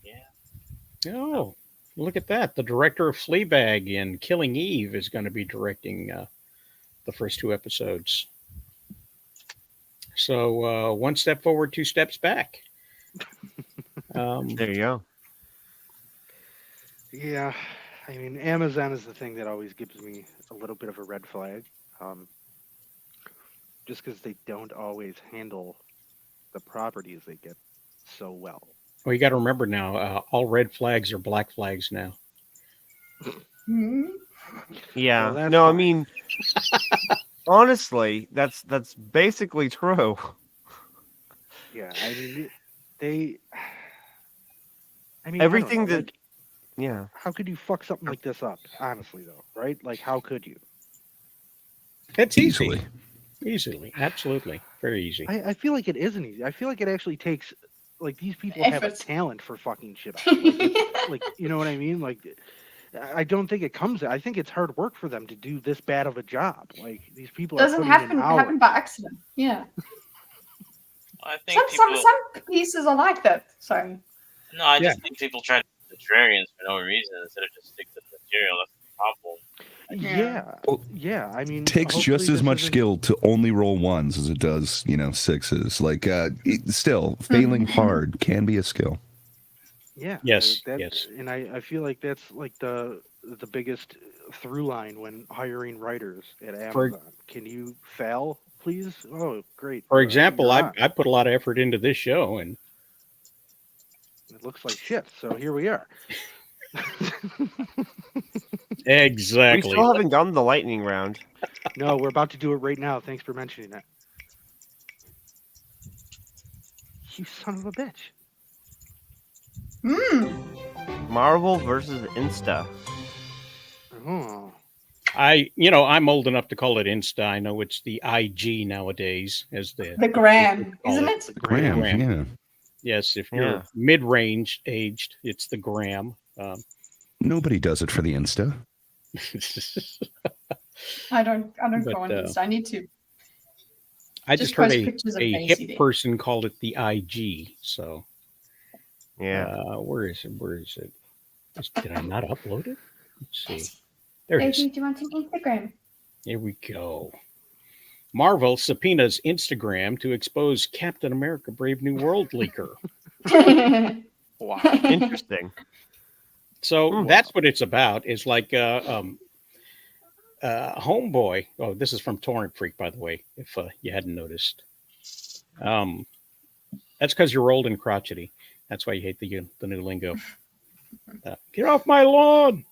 Yeah. Oh, look at that! The director of Fleabag and Killing Eve is going to be directing the first 2 episodes. So 1 step forward, 2 steps back. There you go. Yeah, I mean, Amazon is the thing that always gives me a little bit of a red flag. Just because they don't always handle the properties they get so well. Well, you got to remember now, all red flags are black flags now. Yeah. Well, no, I fine. mean, honestly, that's basically true. Yeah, I mean, they. I mean, Everything I don't know, that. Yeah. How could you fuck something like this up? Honestly, though, right? Like, how could you? It's easily, absolutely, very easy. I feel like it isn't easy. I feel like it actually takes, like, these people have a Effort. talent for fucking shit up. Like, you know what I mean? Like, I don't think it comes. I think it's hard work for them to do this bad of a job. Like, these people are Doesn't putting happen in hours. happen by accident. Yeah. I think Some pieces are like that. Sorry. No, I just think people try to be contrarians for no reason instead of just stick to the material. That's the problem. Yeah. Well, yeah. I mean, Takes hopefully just as this much isn't- skill to only roll 1s as it does, 6s. Like, still, failing hard can be a skill. Yeah. Yes, that- yes. And I feel like that's like the biggest through line when hiring writers at Amazon. Can you fail, please? Oh, great. For example, you're I on. put a lot of effort into this show, and It looks like shit. So here we are. exactly. We still haven't gotten the lightning round. No, we're about to do it right now. Thanks for mentioning that. You son of a bitch. Marvel versus Insta. Oh. I'm old enough to call it Insta. I know it's the IG nowadays, as The Gram, call isn't it? Graham, Gram. yeah. Yes, if you're Yeah. mid-range aged, it's the Gram. Nobody does it for the Insta. I don't But, go on Insta. I need to. I Just just heard post pictures of a Macy hip there. person called it the IG. So Yeah. where is it? Did I not upload it? Let's see. There it is. Baby, do you want an Instagram? Here we go. Marvel subpoenas Instagram to expose Captain America Brave New World leaker. Wow. Interesting. So that's what it's about. Is like Homeboy. Oh, this is from Torrent Freak, by the way, if you hadn't noticed. That's because you're old and crotchety. That's why you hate the new lingo. Get off my lawn.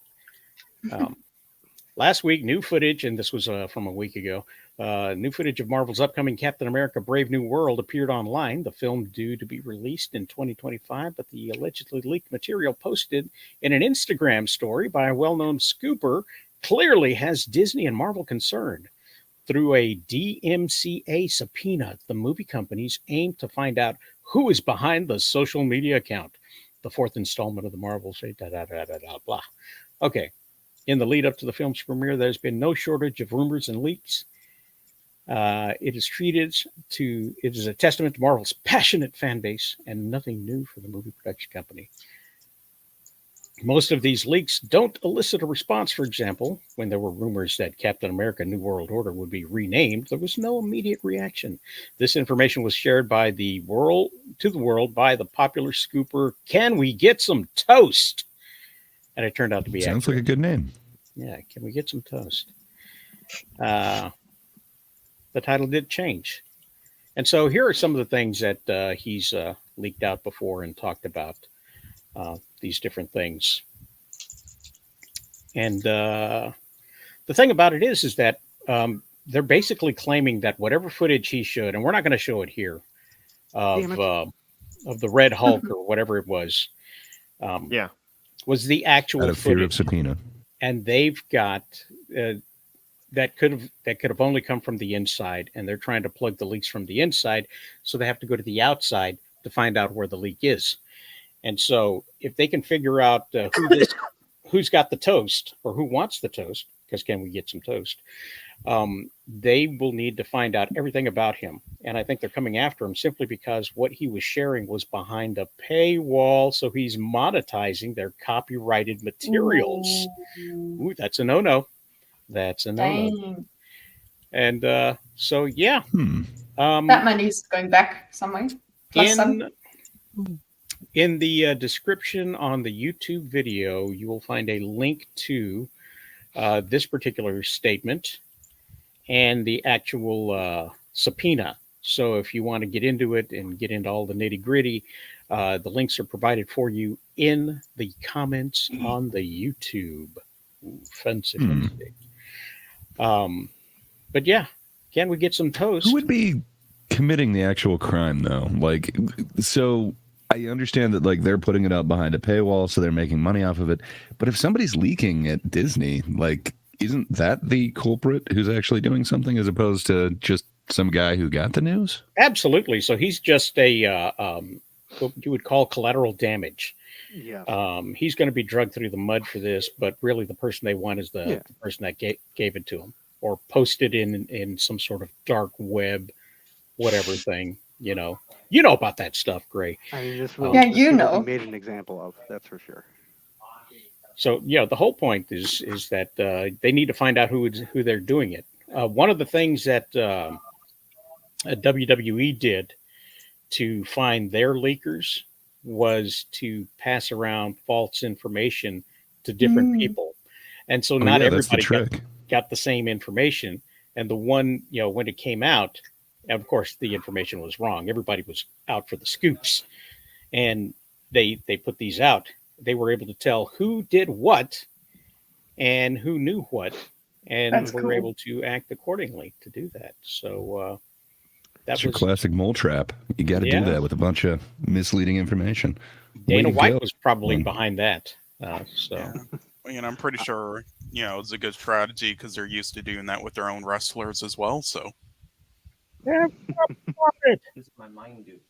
Last week, new footage, and this was from a week ago, new footage of Marvel's upcoming Captain America Brave New World appeared online. The film due to be released in 2025, but the allegedly leaked material posted in an Instagram story by a well-known scooper clearly has Disney and Marvel concerned. Through a DMCA subpoena, the movie companies aim to find out who is behind the social media account. The 4th installment of the Marvel say blah. Okay. In the lead up to the film's premiere, there's been no shortage of rumors and leaks. It is a testament to Marvel's passionate fan base and nothing new for the movie production company. Most of these leaks don't elicit a response. For example, when there were rumors that Captain America New World Order would be renamed, there was no immediate reaction. This information was shared by the world by the popular scooper Can We Get Some Toast? and it turned out to be Sounds like a accurate. good name. Yeah, can we get some toast? Uh, the title did change. And so here are some of the things that he's leaked out before and talked about these different things. And the thing about it is that they're basically claiming that whatever footage he showed, and we're not going to show it here, Damn it. of the Red Hulk or whatever it was, Yeah. was the actual Out of fear of footage. subpoena. And they've got that could have only come from the inside, and they're trying to plug the leaks from the inside, so they have to go to the outside to find out where the leak is. And so, if they can figure out who's got the toast or who wants the toast, because can we get some toast? They will need to find out everything about him, and I think they're coming after him simply because what he was sharing was behind a paywall, so he's monetizing their copyrighted materials. Ooh, that's a no-no. That's a no-no. Dang. And so, yeah. That money's going back somewhere. Plus some. In the description on the YouTube video, you will find a link to this particular statement and the actual subpoena. So if you want to get into it and get into all the nitty gritty, the links are provided for you in the comments on the YouTube. Ooh, fancy, fancy. But yeah, can we get some toast? Who would be committing the actual crime, though? Like, so I understand that like they're putting it up behind a paywall, so they're making money off of it. But if somebody's leaking at Disney, like, isn't that the culprit who's actually doing something as opposed to just some guy who got the news? Absolutely. So he's just a what you would call collateral damage. Yeah. He's going to be drugged through the mud for this, but really the person they want is the person that gave it to him or posted in some sort of dark web, whatever thing. You know about that stuff, Gray. I mean, this Yeah, this you will know. be made an example of. That's for sure. So yeah, the whole point is that they need to find out who they're doing it. One of the things that WWE did to find their leakers was to pass around false information to different people, and so not everybody got the same information. And the one, when it came out, of course, the information was wrong. Everybody was out for the scoops, and they put these out. They were able to tell who did what and who knew what, and That's were cool. able to act accordingly to do that. So That's your classic mole trap. You got to do that with a bunch of misleading information. Dana White was probably behind that. Yeah. I'm pretty sure it's a good strategy because they're used to doing that with their own wrestlers as well. So. Yeah, my mind, dude.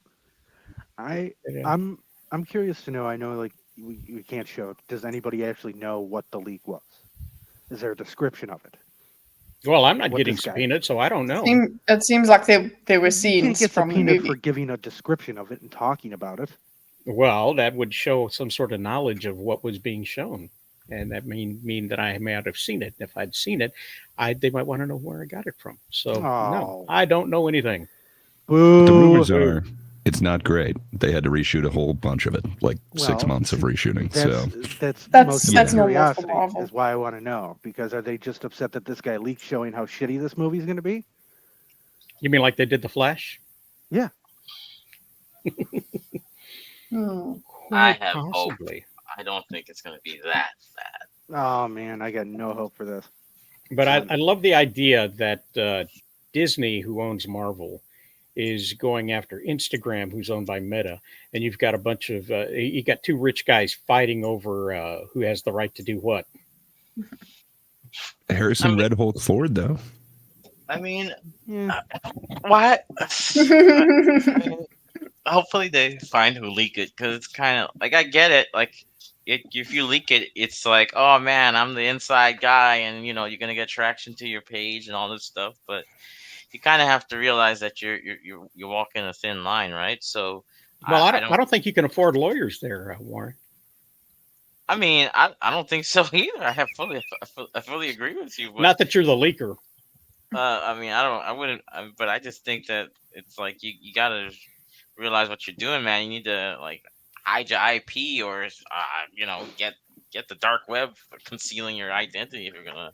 I'm curious to know. I know, like, we can't show it. Does anybody actually know what the leak was? Is there a description of it? Well, I'm not getting subpoenaed, so I don't know. It seems like they were You can't scenes get from the subpoenaed movie. for giving a description of it and talking about it. Well, that would show some sort of knowledge of what was being shown, and that mean that I may not have seen it. If I'd seen it, they might want to know where I got it from. So no, I don't know anything. But the rumors are it's not great. They had to reshoot a whole bunch of it, like 6 months of reshooting. That's that's normal curiosity for Marvel. is why I want to know. Because are they just upset that this guy leaked showing how shitty this movie is going to be? You mean like they did The Flash? Yeah. I have hope. I don't think it's going to be that bad. Oh man, I got no hope for this. But I love the idea that Disney, who owns Marvel, is going after Instagram, who's owned by Meta, and you've got a bunch of you got two rich guys fighting over who has the right to do what. Harrison Red Hulk Ford, though. I mean, what? I mean, hopefully they find who leaked it, because it's kind of like, I get it. Like, if you leak it, it's like, oh man, I'm the inside guy, and you're gonna get traction to your page and all this stuff. But you kind of have to realize that you're walking a thin line, right? So, well, I don't think you can afford lawyers there, Warren. I mean, I don't think so either. I fully agree with you. But, not that you're the leaker. I mean, I wouldn't. But I just think that it's like you gotta realize what you're doing, man. You need to like hide your IP or get get the dark web for concealing your identity if you're gonna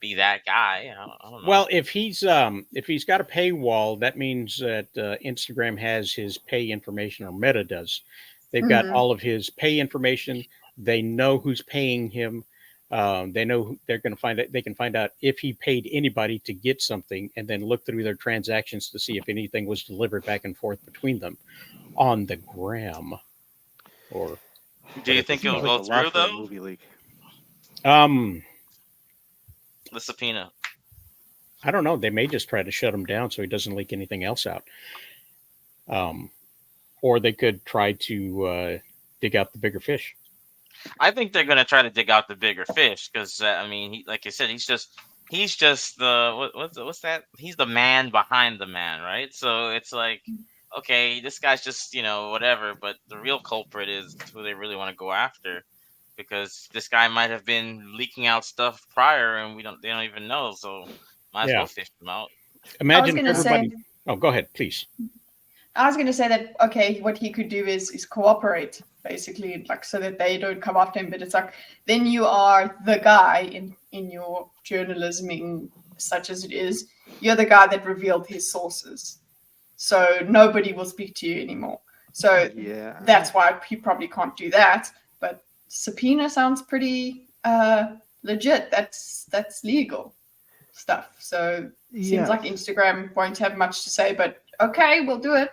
be that guy. I don't know. Well, if he's got a paywall, that means that Instagram has his pay information, or Meta does. They've got Mhm. all of his pay information. They know who's paying him. They know they're going to find out. They can find out if he paid anybody to get something, and then look through their transactions to see if anything was delivered back and forth between them on the gram. Or Do you It think seems it'll like go a lot through for a though? movie leak. um, The subpoena. I don't know. They may just try to shut him down so he doesn't leak anything else out. Or they could try to dig out the bigger fish. I think they're gonna try to dig out the bigger fish because I mean, like you said, he's just the what's that? He's the man behind the man, right? So it's like, okay, this guy's just whatever, but the real culprit is who they really want to go after because this guy might have been leaking out stuff prior and they don't even know, so might as Yeah. well fish them out. Imagine if gonna say- everybody. Oh, go ahead, please. I was going to say that, okay, what he could do is cooperate, basically, like, so that they don't come after him. But it's like, then you are the guy in your journalism, such as it is. You're the guy that revealed his sources. So nobody will speak to you anymore. So Yeah. that's why he probably can't do that. But subpoena sounds pretty legit. That's legal stuff. So seems like Instagram won't have much to say, but okay, we'll do it.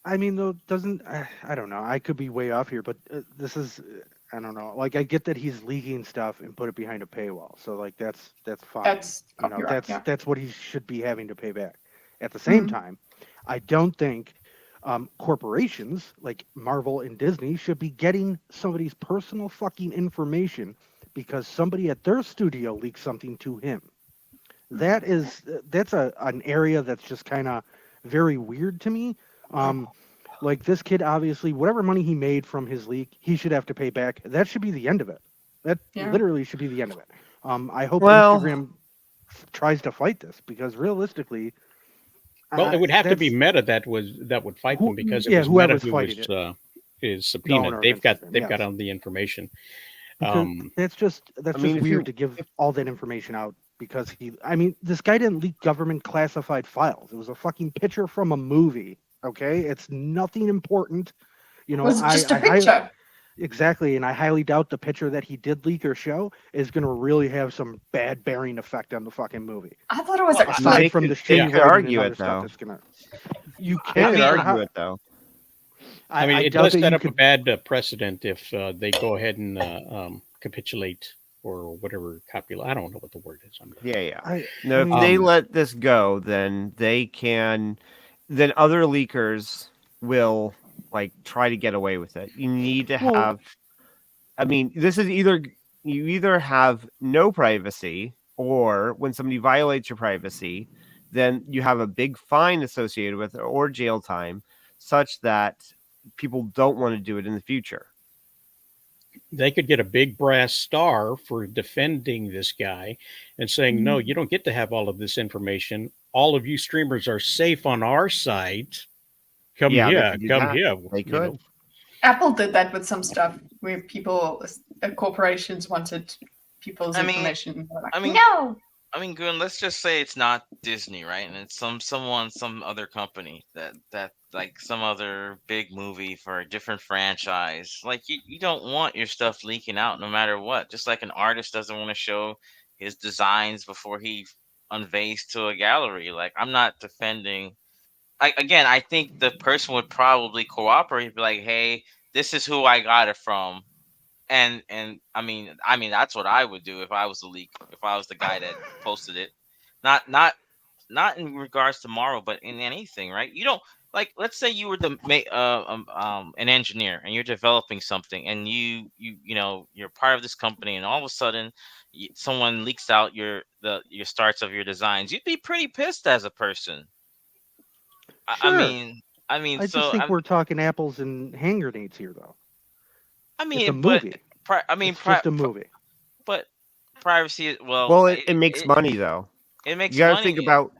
I mean, though, doesn't I don't know. I could be way off here, but this is I don't know. Like, I get that he's leaking stuff and put it behind a paywall, so like that's fine. That's you know, copyright, yeah. that's what he should be having to pay back. At the same Mhm. time, I don't think corporations like Marvel and Disney should be getting somebody's personal fucking information because somebody at their studio leaked something to him. That's an area that's just kind of very weird to me. Like, this kid, obviously, whatever money he made from his leak, he should have to pay back. That should be the end of it. That Yeah. literally should be the end of it. I hope Well- Instagram tries to fight this because realistically, Well, it would have to be that's- Meta that would fight them because it yeah, was Meta whoever's who fighting was is owner subpoenaed. of They've got Instagram, yes. all the information. because that's just I mean, if weird you- to give all that information out because this guy didn't leak government classified files. It was a fucking picture from a movie. Okay, it's nothing important. You know, It was just a I hi- picture. Exactly, and I highly doubt the picture that he did leak or show is going to really have some bad bearing effect on the fucking movie. I thought it was Well, a Aside they from could- the they shitty could writing argue and it, other stuff though. that's gonna. You They can could argue how- it though. I mean, it doubt does that set you up a could- bad precedent if they go ahead and capitulate or whatever copula. I don't know what the word is. Yeah. No, if mean, they let this go, then then other leakers will like try to get away with it. You need to Well- have. I mean, this is you either have no privacy, or when somebody violates your privacy, then you have a big fine associated with it or jail time, such that people don't want to do it in the future. They could get a big brass star for defending this guy and saying, no, you don't get to have all of this information. All of you streamers are safe on our site. Come Yeah, they here, could do come that. here. They you could. know. Apple did that with some stuff where corporations wanted people's I mean- information. They were like, I mean- no. I mean, Goon, let's just say it's not Disney, right? And it's some other company that like some other big movie for a different franchise. Like you don't want your stuff leaking out no matter what. Just like an artist doesn't want to show his designs before he unveils to a gallery. Like, I'm not defending. Again, I think the person would probably cooperate, be like, "Hey, this is who I got it from." And I mean that's what I would do if I was the leak, if I was the guy that posted it. Not in regards to Marvel, but in anything, right? You don't, like, let's say you were an engineer and you're developing something, and you're part of this company, and all of a sudden someone leaks out your starts of your designs. You'd be pretty pissed as a person. I Sure. mean, I just so think we're talking apples and hand grenades here, though. I mean, It's a but movie. it's just a movie. but privacy is, Well, it makes money though. It makes You got to money. think about.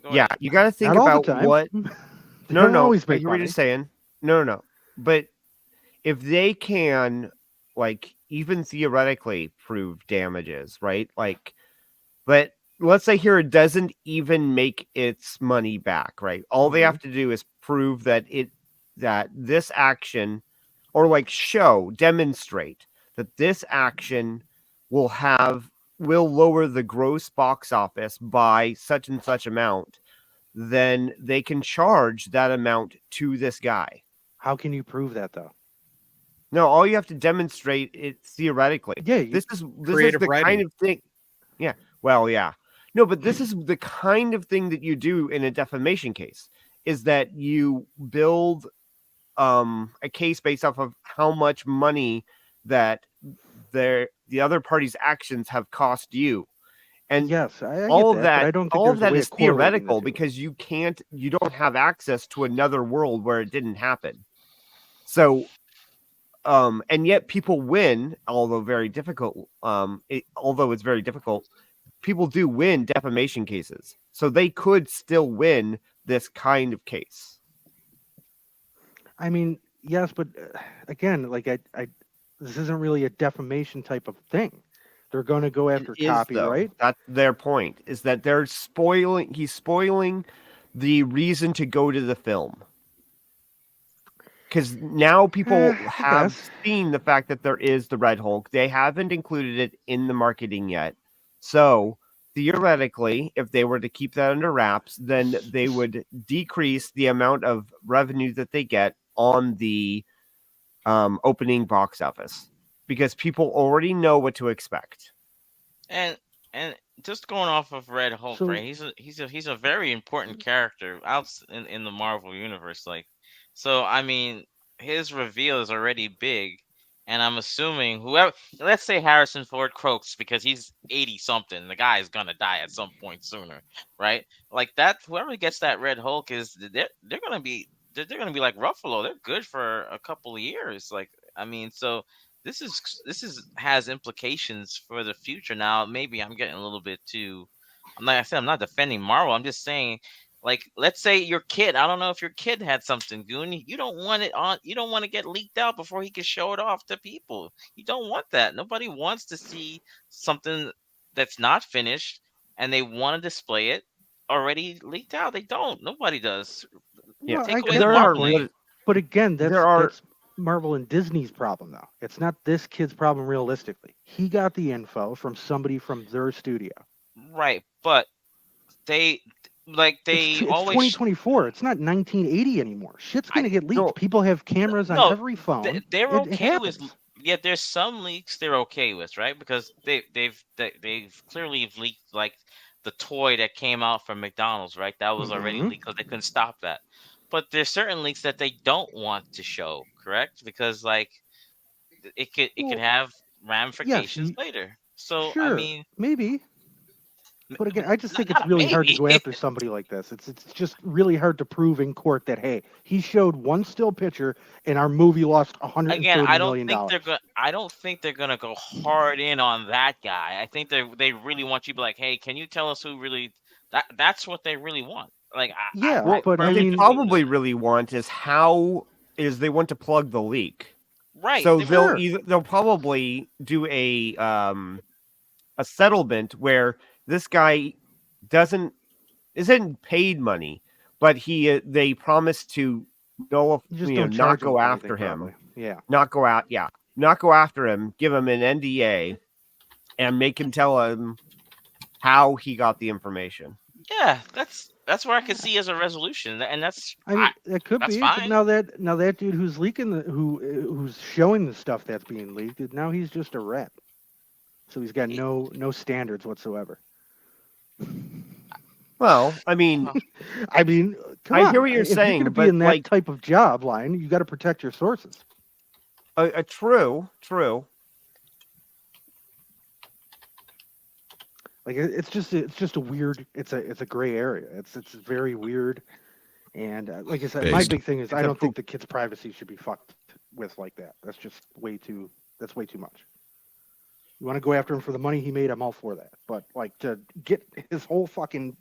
Go Yeah, ahead. you got to think Not all about the time. what. They No, don't no. always I make hear what you're money. saying. No. But if they can, like, even theoretically prove damages, right? Like, but let's say here it doesn't even make its money back, right? All they have to do is prove that this action, or like demonstrate that this action will lower the gross box office by such and such amount, then they can charge that amount to this guy. How can you prove that though? No, all you have to demonstrate it theoretically. Yeah, This is Creative the kind writing. of thing. Yeah. Well, yeah. No, but this is the kind of thing that you do in a defamation case, is that you build a case based off of how much money that the other party's actions have cost you. And yes, I all get of that, but I that, don't think all of there's a that way is of correlating the theoretical two. because you don't have access to another world where it didn't happen. So, and yet people win, although very difficult. Although it's very difficult, people do win defamation cases, so they could still win this kind of case. I mean, yes, but again, like this isn't really a defamation type of thing. They're going to go after It is, though. copyright. That's their point, is that he's spoiling the reason to go to the film. Because now people have seen the fact that there is the Red Hulk. They haven't included it in the marketing yet. So theoretically, if they were to keep that under wraps, then they would decrease the amount of revenue that they get on the opening box office, because people already know what to expect. And just going off of Red Hulk, right? He's a very important character out in the Marvel universe. Like, so I mean, his reveal is already big, and I'm assuming whoever, let's say Harrison Ford croaks because he's 80 something, the guy is gonna die at some point sooner, right? Like that, whoever gets that Red Hulk they're gonna be like Ruffalo. They're good for a couple of years. Like, I mean, so this is has implications for the future. Now, maybe I'm getting a little bit too. Like I said, I'm not defending Marvel. I'm just saying, like, let's say your kid. I don't know if your kid had something, Goon. You don't want it on. You don't want to get leaked out before he can show it off to people. You don't want that. Nobody wants to see something that's not finished and they want to display it already leaked out. They don't. Nobody does. Yeah, Take I away get the that marketing. point. But again, there are that's Marvel and Disney's problem, though. It's not this kid's problem realistically. He got the info from somebody from their studio. Right, but they It's always 2024. It's not 1980 anymore. Shit's gonna get leaked. People have cameras on no, every phone. they're It okay with. happens. Yeah, there's some leaks they're okay with, right? Because they've clearly leaked like the toy that came out from McDonald's, right? That was already leaked because they couldn't stop that. But there's certain leaks that they don't want to show, correct? Because like it could have ramifications later. So I Sure, mean, maybe. But again, I just think it's not really hard to maybe. go after somebody like this. It's just really hard to prove in court that, hey, he showed one still picture and our movie lost $130 Again, I don't million. think they're gonna go hard in on that guy. I think they really want you to be like, hey, can you tell us who really that's what they really want. Like, Yeah, but I what they mean, probably really want is they want to plug the leak. Right. So they'll probably do a settlement where this guy isn't paid money, but they promise to not go after him. Yeah. Not go after him, give him an NDA, and make him tell him how he got the information. Yeah, that's where I could see as a resolution, and that's I mean, it could that's be. fine. But now that dude who's leaking who's showing the stuff that's being leaked, now he's just a rep. So he's got no standards whatsoever. Well, I mean, come on. I hear what you're if saying, you're gonna but be in that like, type of job line, you got to protect your sources. True. Like it's just a weird. It's a gray area. It's very weird. And like I said, my big thing is I don't think the kid's privacy should be fucked with like that. That's just way too much. You want to go after him for the money he made, I'm all for that. But like to get his whole fucking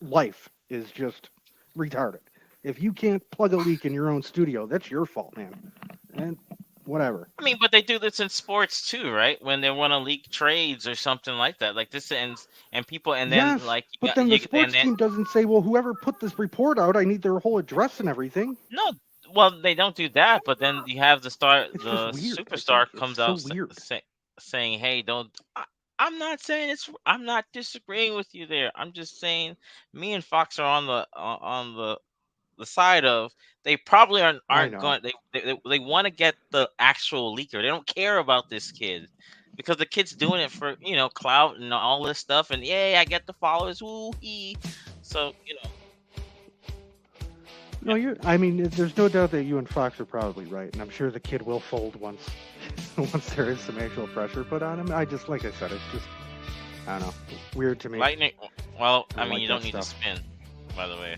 life is just retarded. If you can't plug a leak in your own studio, that's your fault, man. And whatever. I mean, but they do this in sports too, right? When they want to leak trades or something like that, like this, and people, and then Yes, like but then the sports team doesn't say, well, whoever put this report out, I need their whole address and everything. no, well, they don't do that, but then you have the It's the just weird. superstar It's comes so out weird. saying, "Hey, don't." I'm not saying it's. I'm not disagreeing with you there. I'm just saying, me and Fox are on the side of they probably aren't know. going. They want to get the actual leaker. They don't care about this kid. Because the kid's doing it for clout and all this stuff, and yay, I get the followers, woo hee. So No, I mean, there's no doubt that you and Fox are probably right, and I'm sure the kid will fold once there is some actual pressure put on him. Like I said, it's just, I don't know, weird to me. Lightning. Well, I mean, like you don't that need to stuff. spin, by the way.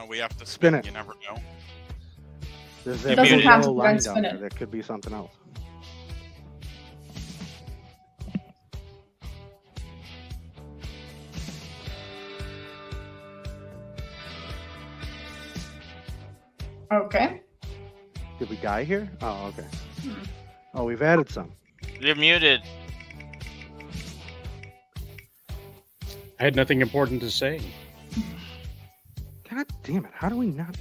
We have to Spin spin. it. You never know. There's It that doesn't little count yellow if you line don't down spin there it. that could be something else. Okay. Did we die here? Oh, okay. Oh, we've added some. You're muted. I had nothing important to say. God damn it! How do we not?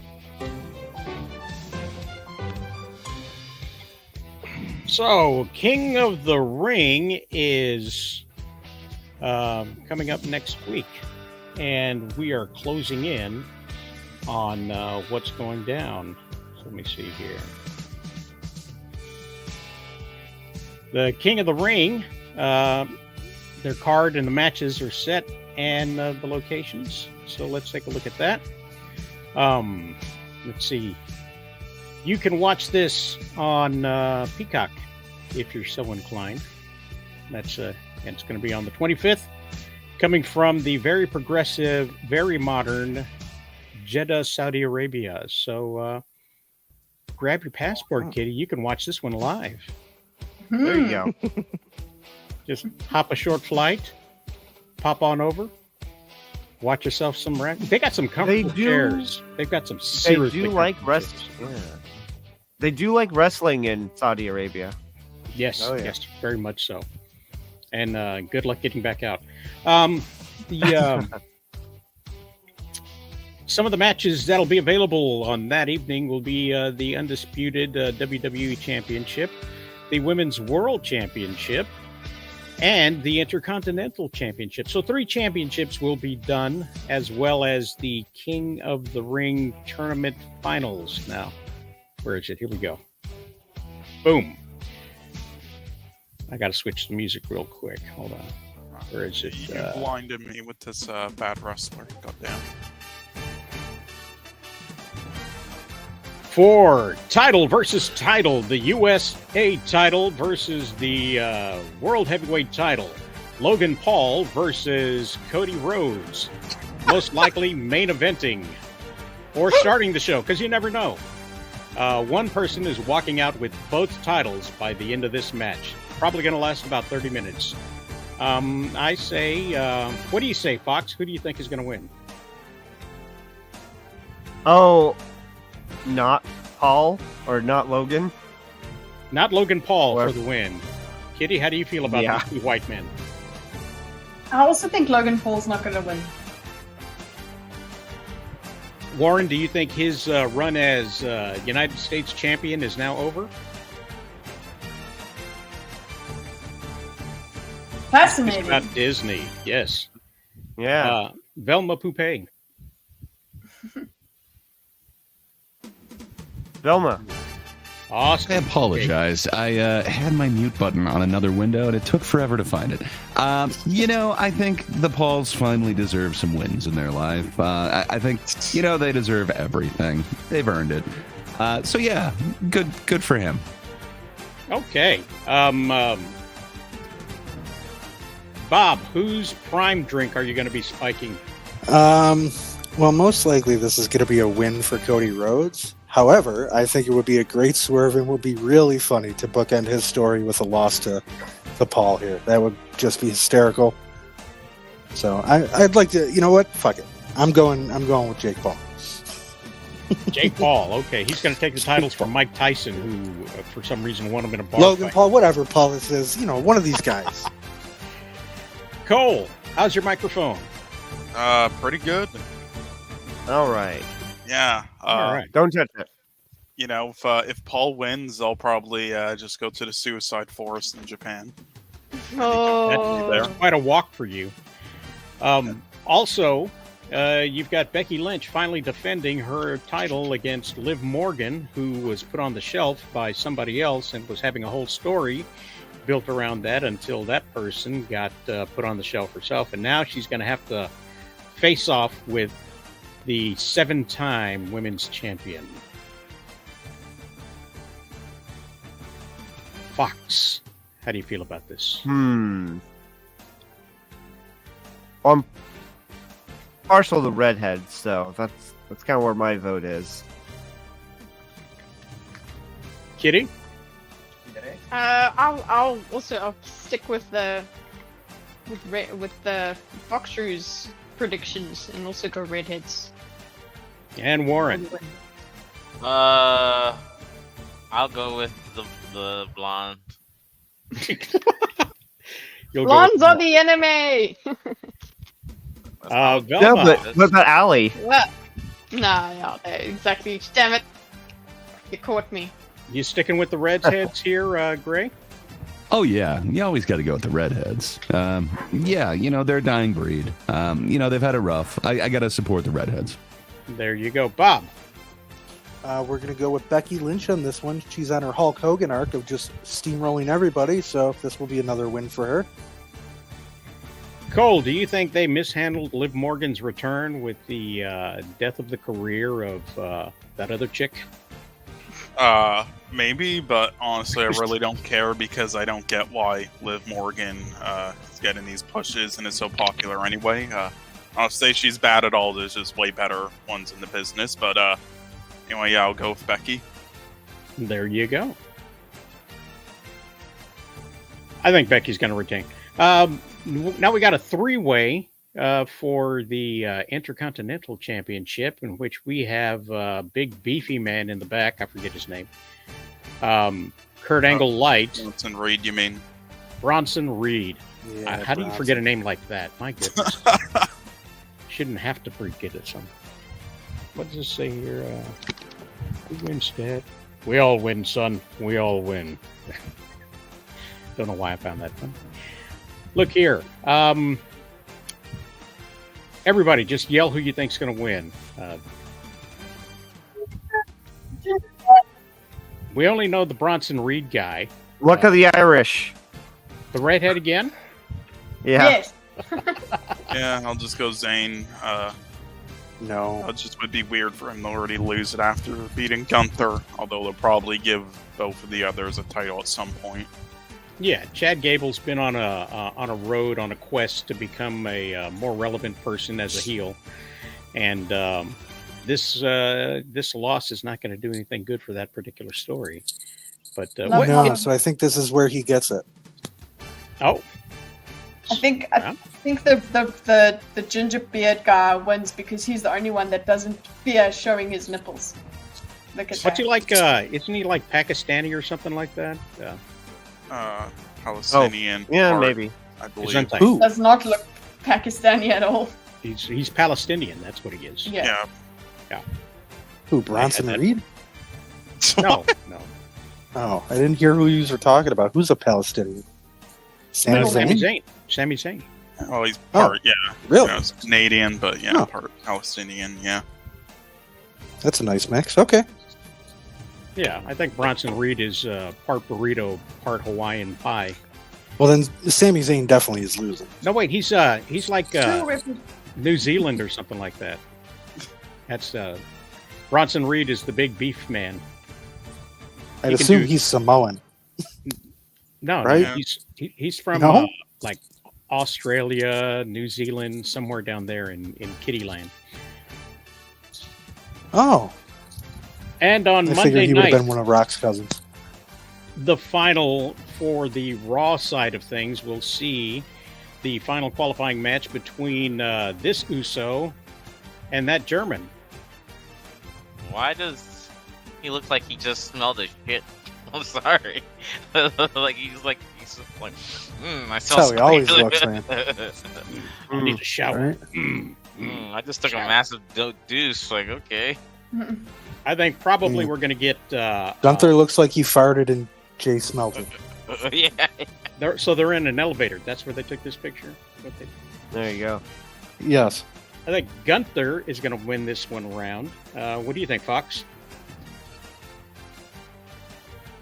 So, King of the Ring is coming up next week, and we are closing in on what's going down. So let me see here. The King of the Ring, their card and the matches are set, and the locations. So let's take a look at that. Let's see. You can watch this on Peacock if you're so inclined. That's and it's going to be on the 25th, coming from the very progressive, very modern Jeddah, Saudi Arabia. So grab your passport, Kitty. You can watch this one live. There you go. Just hop a short flight, pop on over, watch yourself some. They got some comfortable chairs. They've got some They seriously do like comfortable wrestling. chairs. Yeah. They do like wrestling in Saudi Arabia. Yes, Oh, yeah. yes, very much so. And good luck getting back out. Some of the matches that'll be available on that evening will be the undisputed WWE Championship, the Women's World Championship, and the Intercontinental Championship. So 3 championships will be done, as well as the King of the Ring Tournament Finals. Now, where is it? Here we go. Boom. I got to switch the music real quick. Hold on. Where is it? You blinded me with this bad wrestler. Goddamn. For title versus title, the USA title versus the World Heavyweight title. Logan Paul versus Cody Rhodes. Most likely main eventing or starting the show, because you never know. One person is walking out with both titles by the end of this match. Probably going to last about 30 minutes. I say, what do you say, Fox? Who do you think is going to win? Oh, not Paul or not Logan? Not Logan Paul for the win. Kitty, how do you feel about these 2 white men? I also think Logan Paul's not going to win. Warren, do you think his run as United States champion is now over? Fascinating. It's about Disney, yes. Yeah. Velma Poupée. Velma. Awesome. I apologize. I had my mute button on another window, and it took forever to find it. I think the Pauls finally deserve some wins in their life. I think, they deserve everything. They've earned it. So, yeah, good for him. Okay. Bob, whose prime drink are you going to be spiking? Well, most likely this is going to be a win for Cody Rhodes. However, I think it would be a great swerve and would be really funny to bookend his story with a loss to Paul here. That would just be hysterical. So I'd like to, you know what? Fuck it. I'm going with Jake Paul. Jake Paul. Okay, he's going to take the titles from Mike Tyson, who, for some reason, won him in a bar Logan fight. Paul, whatever Paul it is, one of these guys. Cole, how's your microphone? Pretty good. All right. Yeah. All right. Don't touch it. If Paul wins, I'll probably just go to the suicide forest in Japan. Oh. That's quite a walk for you. Also, you've got Becky Lynch finally defending her title against Liv Morgan, who was put on the shelf by somebody else and was having a whole story built around that until that person got put on the shelf herself. And now she's going to have to face off with the 7-time women's champion. Fox, how do you feel about this? I'm partial to redheads, so that's kind of where my vote is. Kitty? I'll also stick with the Foxroo's predictions and also go redheads. And Warren? I'll go with the blonde. Blondes are the enemy. Velma. No, but what about Allie? Well, no, exactly. Damn it! You caught me. You sticking with the redheads here, Gray? Oh, yeah. You always got to go with the redheads. Yeah, they're a dying breed. They've had it rough. I got to support the redheads. There you go. Bob? We're going to go with Becky Lynch on this one. She's on her Hulk Hogan arc of just steamrolling everybody, so this will be another win for her. Cole, do you think they mishandled Liv Morgan's return with the death of the career of that other chick? Maybe, but honestly, I really don't care because I don't get why Liv Morgan is getting these pushes and is so popular anyway. I'll say she's bad at all. There's just way better ones in the business, but anyway, yeah, I'll go with Becky. There you go. I think Becky's going to retain. Now we got a 3-way for the Intercontinental Championship, in which we have big beefy man in the back. I forget his name. Kurt Angle Light. Bronson Reed, you mean? Bronson Reed. Yeah, how do you forget a name like that? My goodness. Shouldn't have to forget it. What does it say here? Who wins, Dad? We all win, son. We all win. Don't know why I found that fun. Look here. Everybody, just yell who you think's going to win. We only know the Bronson Reed guy. Luck of the Irish. The redhead again? Yeah. Yes. Yeah, I'll just go Zayn. No. It just would be weird for him to already lose it after beating Gunther, although they'll probably give both of the others a title at some point. Yeah, Chad Gable's been on a road, on a quest to become a more relevant person as a heel, and this loss is not going to do anything good for that particular story. But no, so I think this is where he gets it. Oh, I think the ginger beard guy wins because he's the only one that doesn't fear showing his nipples. Look at what's that. he like? Isn't he like Pakistani or something like that? Palestinian. Yeah, part, maybe. I believe. Who? Does not look Pakistani at all. He's Palestinian. That's what he is. Yeah. Who, Bronson Reed? No. Oh, I didn't hear who you were talking about. Who's a Palestinian? Sami Zayn? Sami Zayn. Well, he's part, Really? He's Canadian, but part Palestinian, yeah. That's a nice mix. Okay. Yeah, I think Bronson Reed is part burrito, part Hawaiian pie. Well, then Sami Zayn definitely is losing. No, wait, he's like New Zealand or something like that. That's Bronson Reed is the big beef man. I'd assume he's Samoan. No, right? No, he's from like Australia, New Zealand, somewhere down there in Kittyland. Oh. And on I Monday figured he would night, have been one of Rock's cousins. the final for the Raw side of things, we'll see the final qualifying match between this Uso and that German. Why does he look like he just smelled a shit? I'm sorry. he's like I That's smell how he always squeaky. looks, man. I need a shower. Right? I just took a massive deuce. Like, okay. I think probably we're going to get. Gunther looks like he farted and Jay smelled it. Yeah. They're in an elevator. That's where they took this picture. There you go. Yes. I think Gunther is going to win this one round. What do you think, Fox?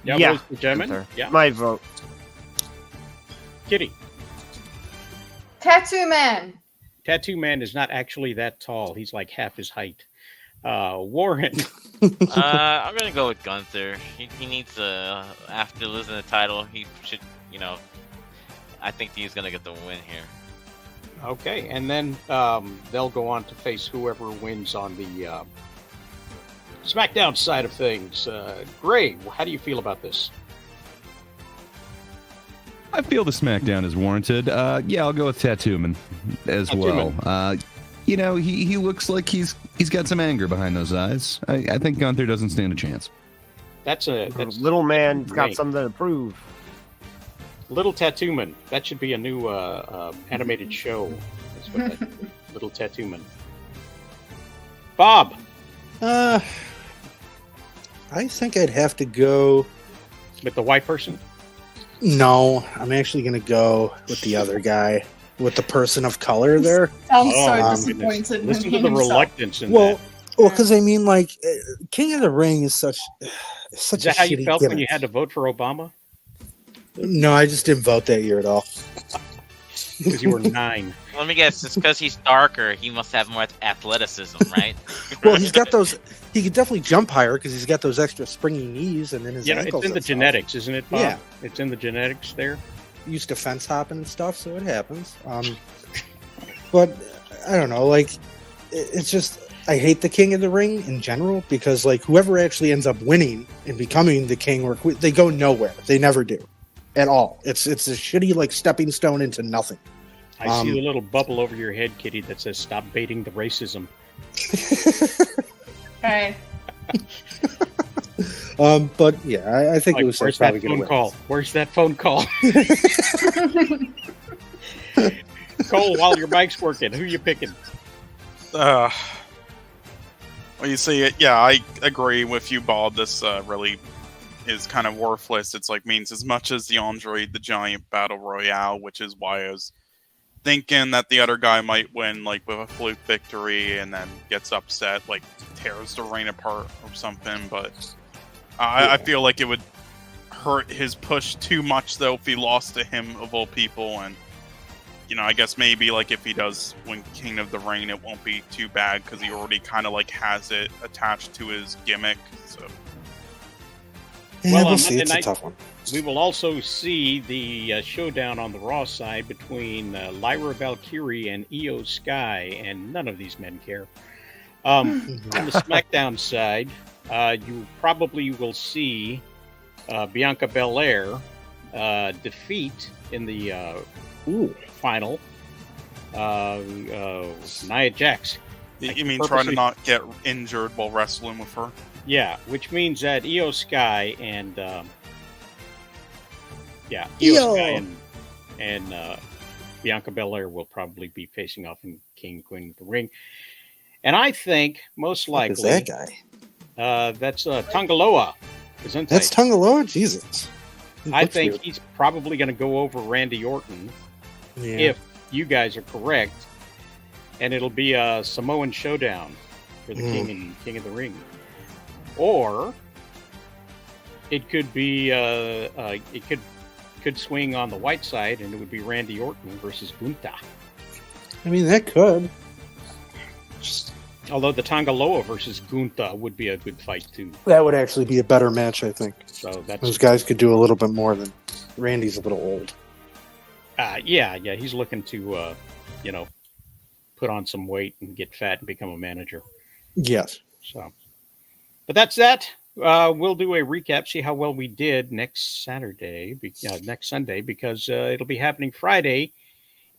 Yeah, votes for German? Gunther. Yeah. My vote. Kitty. Tattoo Man. Tattoo Man is not actually that tall. He's like half his height. Warren. I'm gonna go with Gunther. He needs after losing the title, he should, I think he's gonna get the win here. Okay, and then they'll go on to face whoever wins on the SmackDown side of things. Gray, how do you feel about this? I feel the SmackDown is warranted. Yeah, I'll go with Tattoo Man as well. He looks like he's got some anger behind those eyes. I think Gunther doesn't stand a chance. That's little man got something to prove. Little Tattoo Man. That should be a new animated show. That's what that Little Tattoo Man. Bob. I think I'd have to go with the white person. No, I'm actually going to go with the other guy, with the person of color there. I'm so disappointed. Listen to the reluctance in well, that. Well, because I mean, like, King of the Ring is such Is that how you felt when you had to vote for Obama? No, I just didn't vote that year at all. Because you were 9. Let me guess. It's because he's darker. He must have more athleticism, right? Well, he's got those. He could definitely jump higher because he's got those extra springy knees, and then his ankles. It's in the genetics, isn't it, Bob? Yeah, it's in the genetics there. Used to fence hopping and stuff, so it happens. But I don't know. Like, it's just I hate the King of the Ring in general because like whoever actually ends up winning and becoming the king or queen, they go nowhere. They never do. At all. It's a shitty like stepping stone into nothing. I see the little bubble over your head, Kitty, that says "Stop baiting the racism." Okay. But yeah, I think it was where's probably that going phone call? Where's that phone call? Cole, while your mic's working, who you picking? Well, you see, yeah, I agree with you, Bob. This really is kind of worthless. It's like means as much as the Andre the Giant Battle Royale, which is why I was thinking that the other guy might win, like with a fluke victory, and then gets upset, like tears the ring apart or something. But I feel like it would hurt his push too much, though, if he lost to him of all people. And I guess maybe like if he does win King of the Ring, it won't be too bad because he already kind of like has it attached to his gimmick. So. Yeah, we'll see. It's a tough one. We will also see the showdown on the Raw side between Lyra Valkyrie and Io Sky, and none of these men care. On the SmackDown side, you probably will see Bianca Belair defeat in the final Nia Jax. You mean trying to not get injured while wrestling with her? Yeah, which means that Io Sky and Bianca Belair will probably be facing off in King Queen of the Ring. And I think most likely is that guy? That's Tongaloa. That's Tongaloa? Jesus. I think he's probably going to go over Randy Orton if you guys are correct. And it'll be a Samoan showdown for the King of the Ring. Or it could be it could swing on the white side, and it would be Randy Orton versus Gunta. I mean, that could. Although the Tongaloa versus Gunta would be a good fight too. That would actually be a better match, I think. So those guys could do a little bit more than Randy's a little old. Yeah, he's looking to put on some weight and get fat and become a manager. Yes. So, but that's that. We'll do a recap, see how well we did next Sunday, because it'll be happening Friday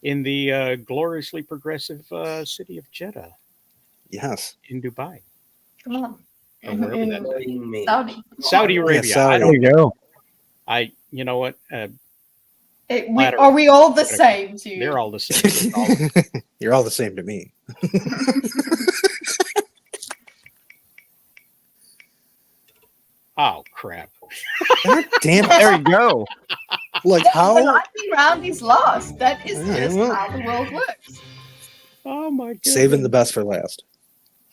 in the gloriously progressive city of Jeddah. Yes. In Dubai. Come on. or wherever that in Saudi. Saudi Arabia. Saudi. I There don't. you go. You know what? Are we all the same to you? They're all the same. You're all the same to me. Oh crap! God damn it. There you go. Like The how? lightning round is last. That is Yeah, just well. how the world works. Oh my goodness! Saving the best for last.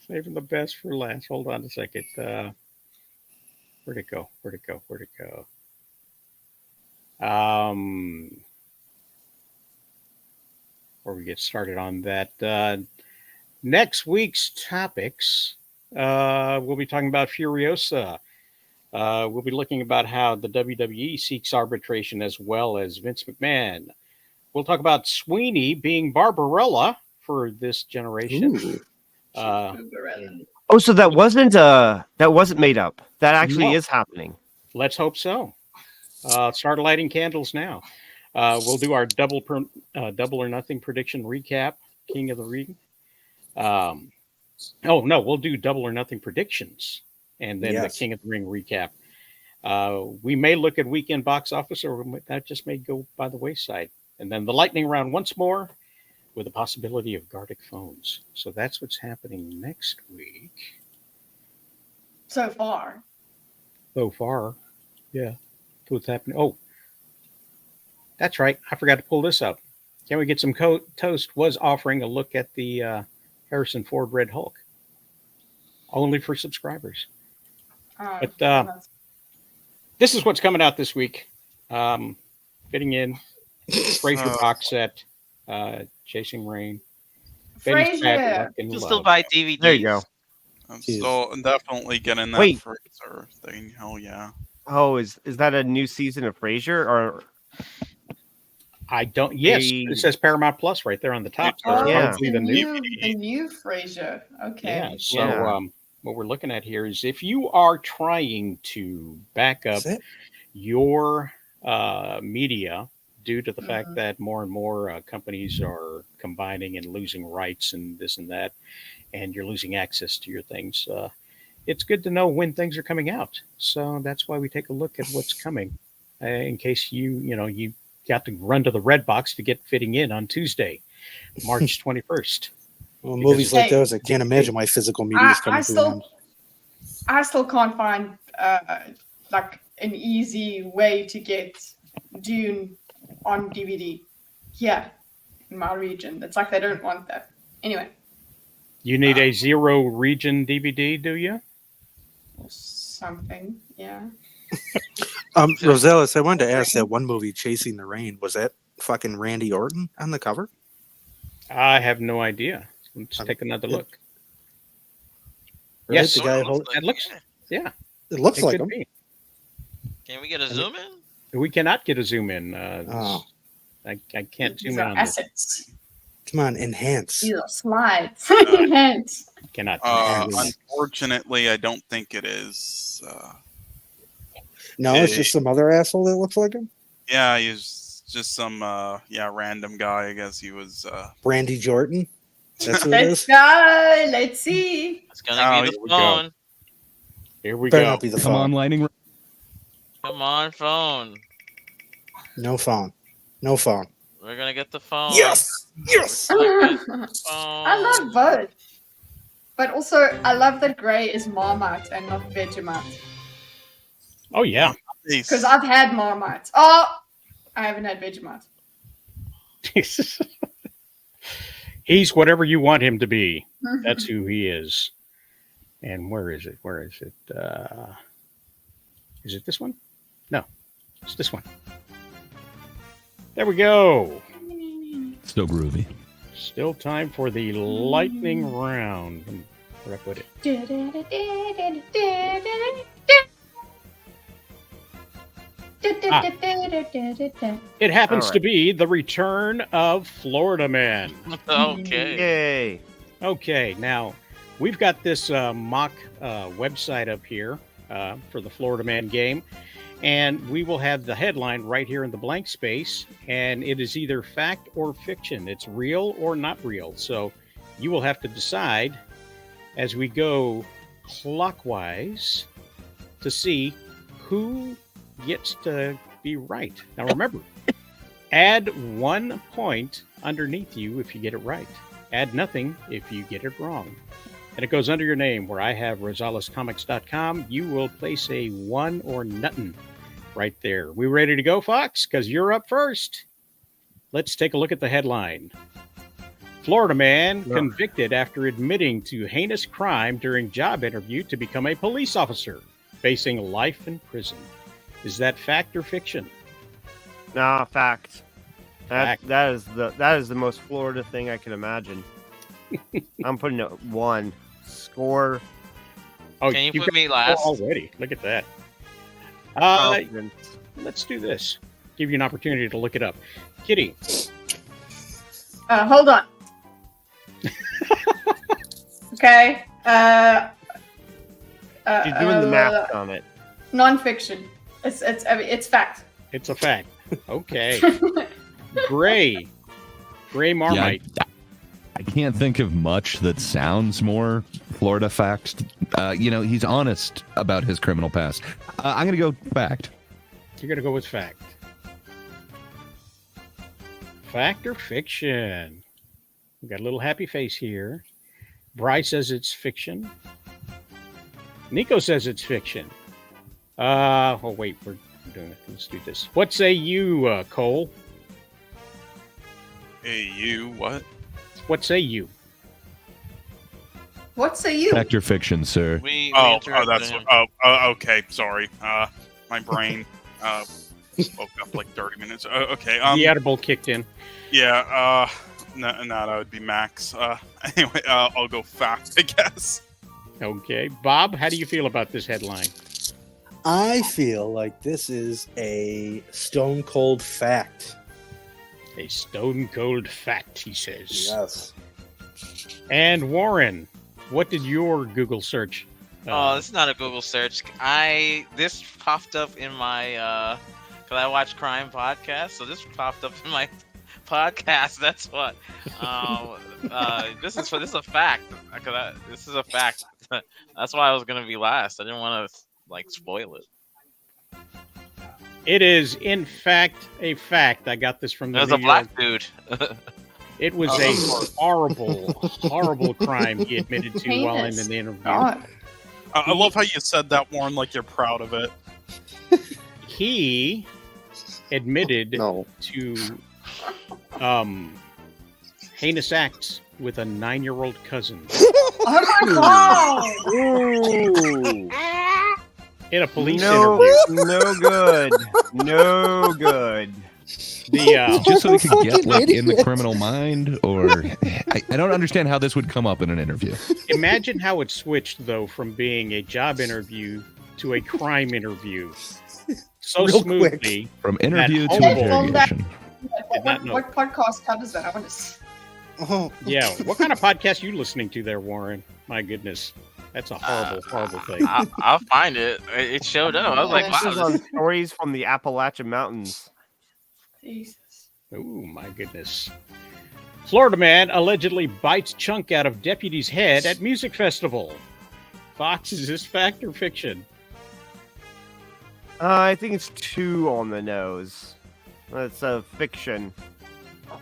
Saving the best for last. Hold on a second. Where'd it go? Where'd it go? Where'd it go? Before we get started on that, next week's topics, we'll be talking about Furiosa. We'll be looking about how the WWE seeks arbitration as well as Vince McMahon. We'll talk about Sweeney being Barbarella for this generation. Ooh. Oh, so that wasn't made up. That actually No. is happening. Let's hope so. Start lighting candles now. We'll do our double or nothing prediction recap. King of the Ring. We'll do double or nothing predictions, and then Yes. the King of the Ring recap. We may look at weekend box office, or that just may go by the wayside. And then the lightning round once more, with the possibility of Gartic phones. So that's what's happening next week. So far. So far, yeah. That's what's happening. Oh, that's right. I forgot to pull this up. Can we get some toast? Was offering a look at the Harrison Ford Red Hulk, only for subscribers. But this is what's coming out this week. Fitting in Frasier box set, Chasing Rain. Betty's Bad Frasier. Luck and You'll Love. still buy DVDs. There you go. I'm Jeez. still definitely getting that Wait. Fraser thing. Hell yeah. Oh, is that a new season of Frasier or? I don't. Yes, They- it says Paramount Plus right there on the top. So Oh, Yeah. probably the the new. new Frasier. Okay. Yeah. So Yeah. what we're looking at here is if you are trying to back up Is it? your media due to the fact Mhm. that more and more companies are combining and losing rights and this and that, and you're losing access to your things. It's good to know when things are coming out. So that's why we take a look at what's coming, in case you got to run to the red box to get fitting in on Tuesday, March 21st. Well, movies like Hey, those, I can't imagine my physical media is I coming to an end. still can't find like an easy way to get Dune on DVD here in my region. It's like they don't want that. Anyway, You need a zero region DVD, do you? something. Yeah. Rosales, I wanted to ask that one movie, Chasing the Rain, was that fucking Randy Orton on the cover? I have no idea. Let's take another look. Right? Yes, The guy it looks. Yeah, it looks it like could him. be. Can we get a zoom in? We cannot get a zoom in. Oh. I can't These zoom in are on this. assets. Come on, enhance. These are slides. Hands. Cannot. Unfortunately, I don't think it is. No, it's just some other asshole that looks like him. Yeah, he's just some random guy. I guess he was. Randy Jordan. That's who it Let's is. go. Let's see. It's gonna be here the we go. phone. Here we Better go. not be the Come on, phone. lightning. Come on, phone. No phone. No phone. We're gonna get the phone. Yes. Yes. We're gonna get the I phone. love both. But also, I love that Grey is Marmite and not Vegemite. Oh yeah. Because I've had Marmite. Oh, I haven't had Vegemite. He's whatever you want him to be. That's who he is. And where is it? Where is it? Is it this one? No, it's this one. There we go. Still groovy. Still time for the lightning round. Where I put it? It happens All to right. be the return of Florida Man. Okay. Yay! Okay, now we've got this mock website up here for the Florida Man game, and we will have the headline right here in the blank space, and it is either fact or fiction. It's real or not real. So you will have to decide as we go clockwise to see who gets to be right. Now remember, add 1 point underneath you if you get it right. Add nothing if you get it wrong. And it goes under your name, where I have RosalesComics.com. You will place a 1 or nothing right there. We ready to go, Fox? Because you're up first. Let's take a look at the headline. Florida man convicted after admitting to heinous crime during job interview to become a police officer, facing life in prison. Is that fact or fiction? Nah, fact. Fact. That is the most Florida thing I can imagine. I'm putting it 1. Score. Oh, Can you you've put got me the score last? already? Look at that. Confidence. Let's do this. Give you an opportunity to look it up. Kitty. Hold on. Okay. She's doing the math on it. Non-fiction. It's fact. It's a fact. Okay. Gray Marmite. Yeah, I can't think of much that sounds more Florida fact. He's honest about his criminal past. I'm going to go fact. You're going to go with fact. Fact or fiction? We got a little happy face here. Bry says it's fiction. Nico says it's fiction. Oh, wait. We're doing it. Let's do this. What say you, Cole? Hey, you, what? What say you? What say you? Fact or fiction, sir? Okay. Sorry. My brain woke up like 30 minutes. Okay. The edible kicked in. Yeah. No, that would be Max. Anyway, I'll go fact, I guess. Okay. Bob, how do you feel about this headline? I feel like this is a stone cold fact. A stone cold fact, he says. Yes. And Warren, what did your Google search? Oh, this is not a Google search. This popped up in my because I watch crime podcasts, so this popped up in my podcast. That's what. This is a fact. This is a fact. That's why I was gonna be last. I didn't want to spoil it. It is, in fact, a fact. I got this from the There's a black dude. It was a horrible, horrible crime he admitted to while in an interview. God. I love how you said that, Warren, like you're proud of it. He admitted to heinous acts with a 9-year-old cousin. Oh my God! In a police interview. No good. No good. Just so they could get in the criminal mind, or I don't understand how this would come up in an interview. Imagine how it switched, though, from being a job interview to a crime interview. So Real smoothly. quick. From interview to Humble- interrogation. What podcast covers that? I want to. Oh, Yeah. What kind of podcast you listening to there, Warren? My goodness. That's a horrible, horrible thing. I'll find it. It showed up. I was like, This wow. is on stories from the Appalachian Mountains. Jesus. Oh, my goodness. Florida man allegedly bites chunk out of deputy's head at music festival. Fox, is this fact or fiction? I think it's 2 on the nose. That's a fiction.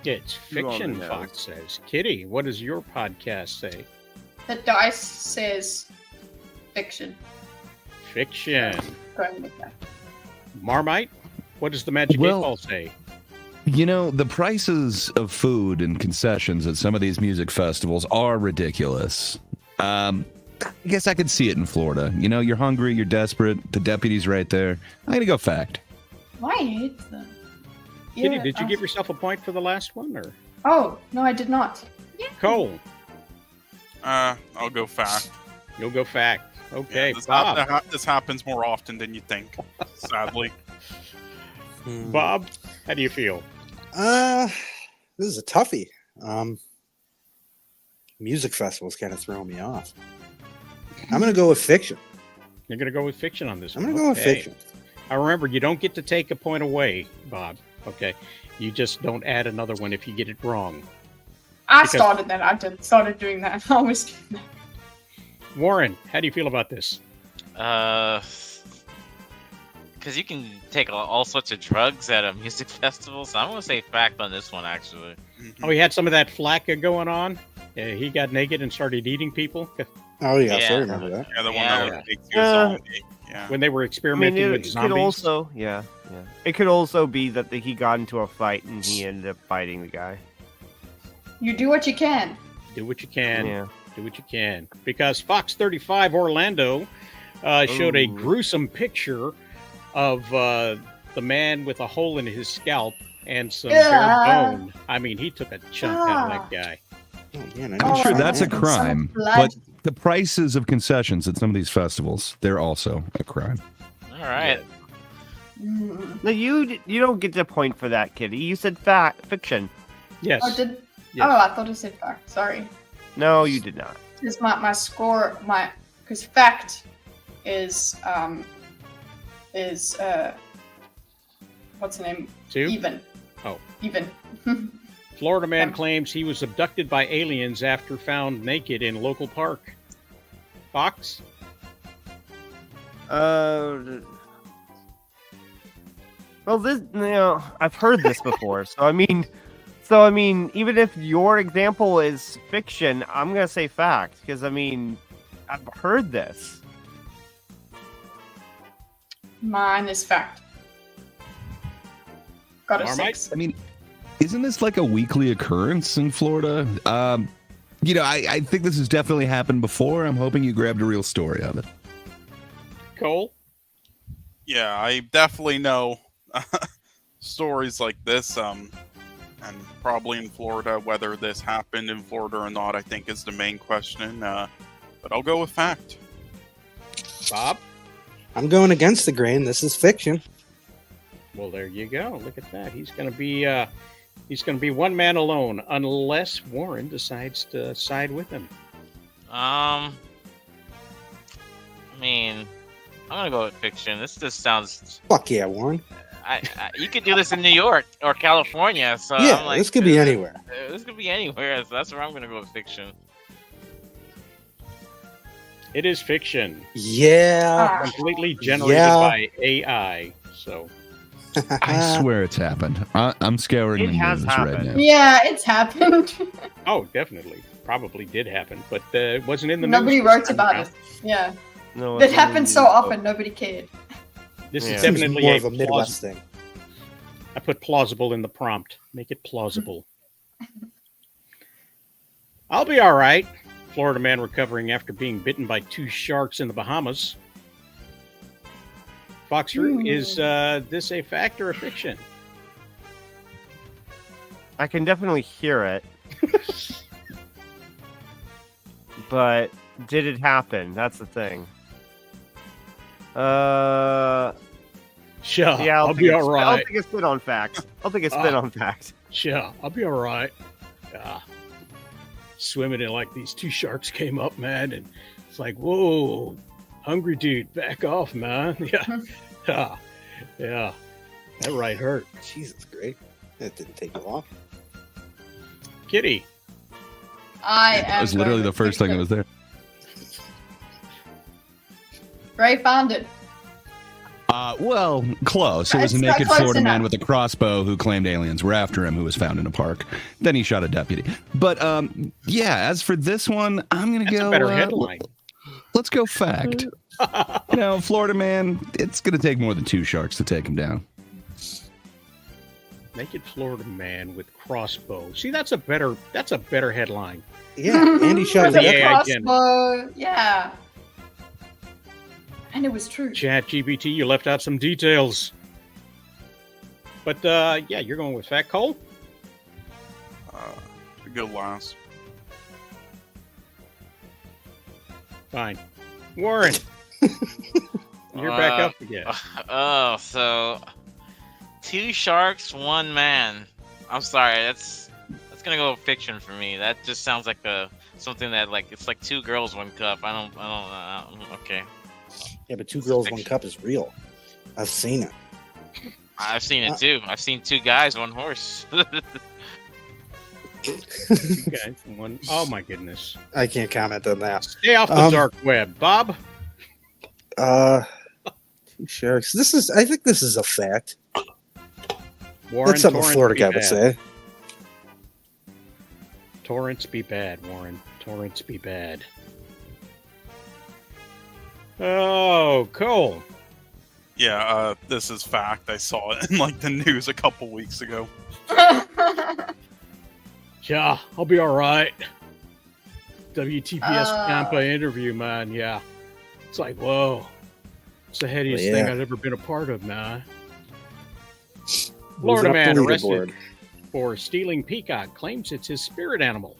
It's fiction, nose. Fox says. Kitty, what does your podcast say? The dice says fiction. Fiction. Going with that. Marmite, what does the Magic 8 Ball say? The prices of food and concessions at some of these music festivals are ridiculous. I guess I could see it in Florida. You're hungry, you're desperate, the deputy's right there. I'm going to go fact. I hate them. Kitty, did you give yourself a point for the last one? Or Oh, no, I did not. Cole, I'll go fact. you'll go fact. Okay, This, Bob. this happens more often than you think, sadly. Bob, how do you feel? this is a toughie. Music festivals kind of throw me off. I'm going to go with fiction. You're going to go with fiction on this I'm one. going to go with Okay. fiction. Remember, you don't get to take a point away, Bob. Okay. You just don't add another one if you get it wrong. I Because- started that. I started doing that. I was doing that. Warren, how do you feel about this? Because you can take all sorts of drugs at a music festival, so I'm gonna say fact on this one actually. Oh, he had some of that flak going on. He got naked and started eating people. Oh yes, I Yeah. remember that. Yeah, the one Yeah. that would make you a zombie. Yeah. When they were I mean, experimenting with it could zombies. also, yeah. It could also be that he got into a fight and he ended up fighting the guy. You do what you can. Do what you can. Yeah. Do what you can. Because Fox 35 Orlando showed a Ooh. gruesome picture of the man with a hole in his scalp and some bare Yeah. bone. I mean, he took a chunk out of that guy. Oh, man, I I'm didn't sure see that's a that. crime, blood. but the prices of concessions at some of these festivals, they're also a crime. All right. Mm. No, you don't get the point for that, Kitty. You said fiction. Yes. Oh, did Yes. oh, I thought it said fact. Sorry. No, you did not. Because my score because fact is what's the name? 2. Even. Oh. Even. Florida man Okay. claims he was abducted by aliens after found naked in local park. Fox? Well, this, I've heard this before. So I mean, even if your example is fiction, I'm gonna say fact because I mean, I've heard this. Mine is fact. Got a Marmite? 6. I mean, isn't this like a weekly occurrence in Florida? I think this has definitely happened before. I'm hoping you grabbed a real story of it. Cole? Yeah, I definitely know stories like this. And probably in Florida, whether this happened in Florida or not, I think is the main question. But I'll go with fact. Bob? I'm going against the grain. This is fiction. Well, there you go. Look at that. He's going to be one man alone unless Warren decides to side with him. I mean, I'm gonna go with fiction. This just sounds. Fuck yeah, Warren. You could do this in New York or California, so Yeah, I'm like, this could be anywhere. This could be anywhere. So that's where I'm gonna go with fiction. It is fiction. Yeah. Completely generated Yeah. by AI. So I swear it's happened. I'm scouring It the has news right happened. now. Yeah, it's happened. oh, definitely. Probably did happen, but it wasn't in the Nobody news. wrote about it. Yeah. No, It happened so often, nobody cared. This Yeah. is Seems definitely more of a Midwest plausible. thing. I put plausible in the prompt. Make it plausible. I'll be all right. Florida man recovering after being bitten by 2 sharks in the Bahamas. Fox Roo, is this a fact or a fiction? I can definitely hear it. But did it happen? That's the thing. Sure, Yeah, I'll be all I'll right. take a spin on fact. I'll take a spin on fact. Sure, I'll be all right. Swimming in like these 2 sharks came up, man, and it's like, whoa, hungry dude, back off, man. Yeah, that right hurt. Jesus, great. That didn't take long. Kitty, I am. That was literally the first thing that was there. Ray found it. Well, close. It was a It's not naked close Florida man enough. with a crossbow who claimed aliens were after him, who was found in a park. Then he shot a deputy. But yeah, as for this one, I'm gonna that's go. a better headline. Let's go fact. Florida man, it's gonna take more than 2 sharks to take him down. Naked Florida man with crossbow. See, that's a better headline. Yeah, Andy shot With the a Yeah, deputy. crossbow. Yeah. And it was true. Chat GBT, you left out some details. But yeah, you're going with fact, Cole? To go last. Fine. Warren, you're back up again. Oh, so 2 sharks, 1 man. I'm sorry, that's gonna go with fiction for me. That just sounds like something that it's like 2 girls, 1 cup. I don't. Okay. Yeah, but 2 girls, 1 cup is real. I've seen it. I've seen it too. I've seen 2 guys, 1 horse. You guys won. Oh my goodness. I can't comment on that. Stay off the dark web, Bob. Two sharks. I think this is a fact. Warren, That's something a torrents Florida be guy would bad. say. Torrents be bad, Warren. Torrents be bad. Oh, Cole. Yeah, this is fact. I saw it in like the news a couple weeks ago. Yeah, I'll be all right. WTPS Uh. Tampa interview, man. Yeah. It's like, whoa. It's the headiest Yeah. thing I've ever been a part of, man. Moving Florida up the man arrested leaderboard. for stealing peacock claims it's his spirit animal.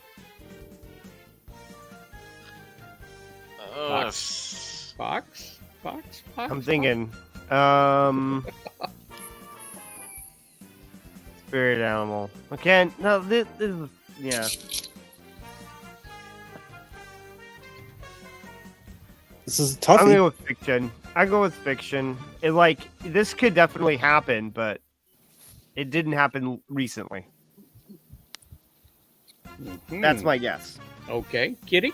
Fox? Fox? I'm thinking, spirit animal. Okay, no, this is, yeah. This is I'm gonna tough. go with fiction. I go with fiction. This could definitely happen, but it didn't happen recently. Mhm. That's my guess. Okay. Kitty?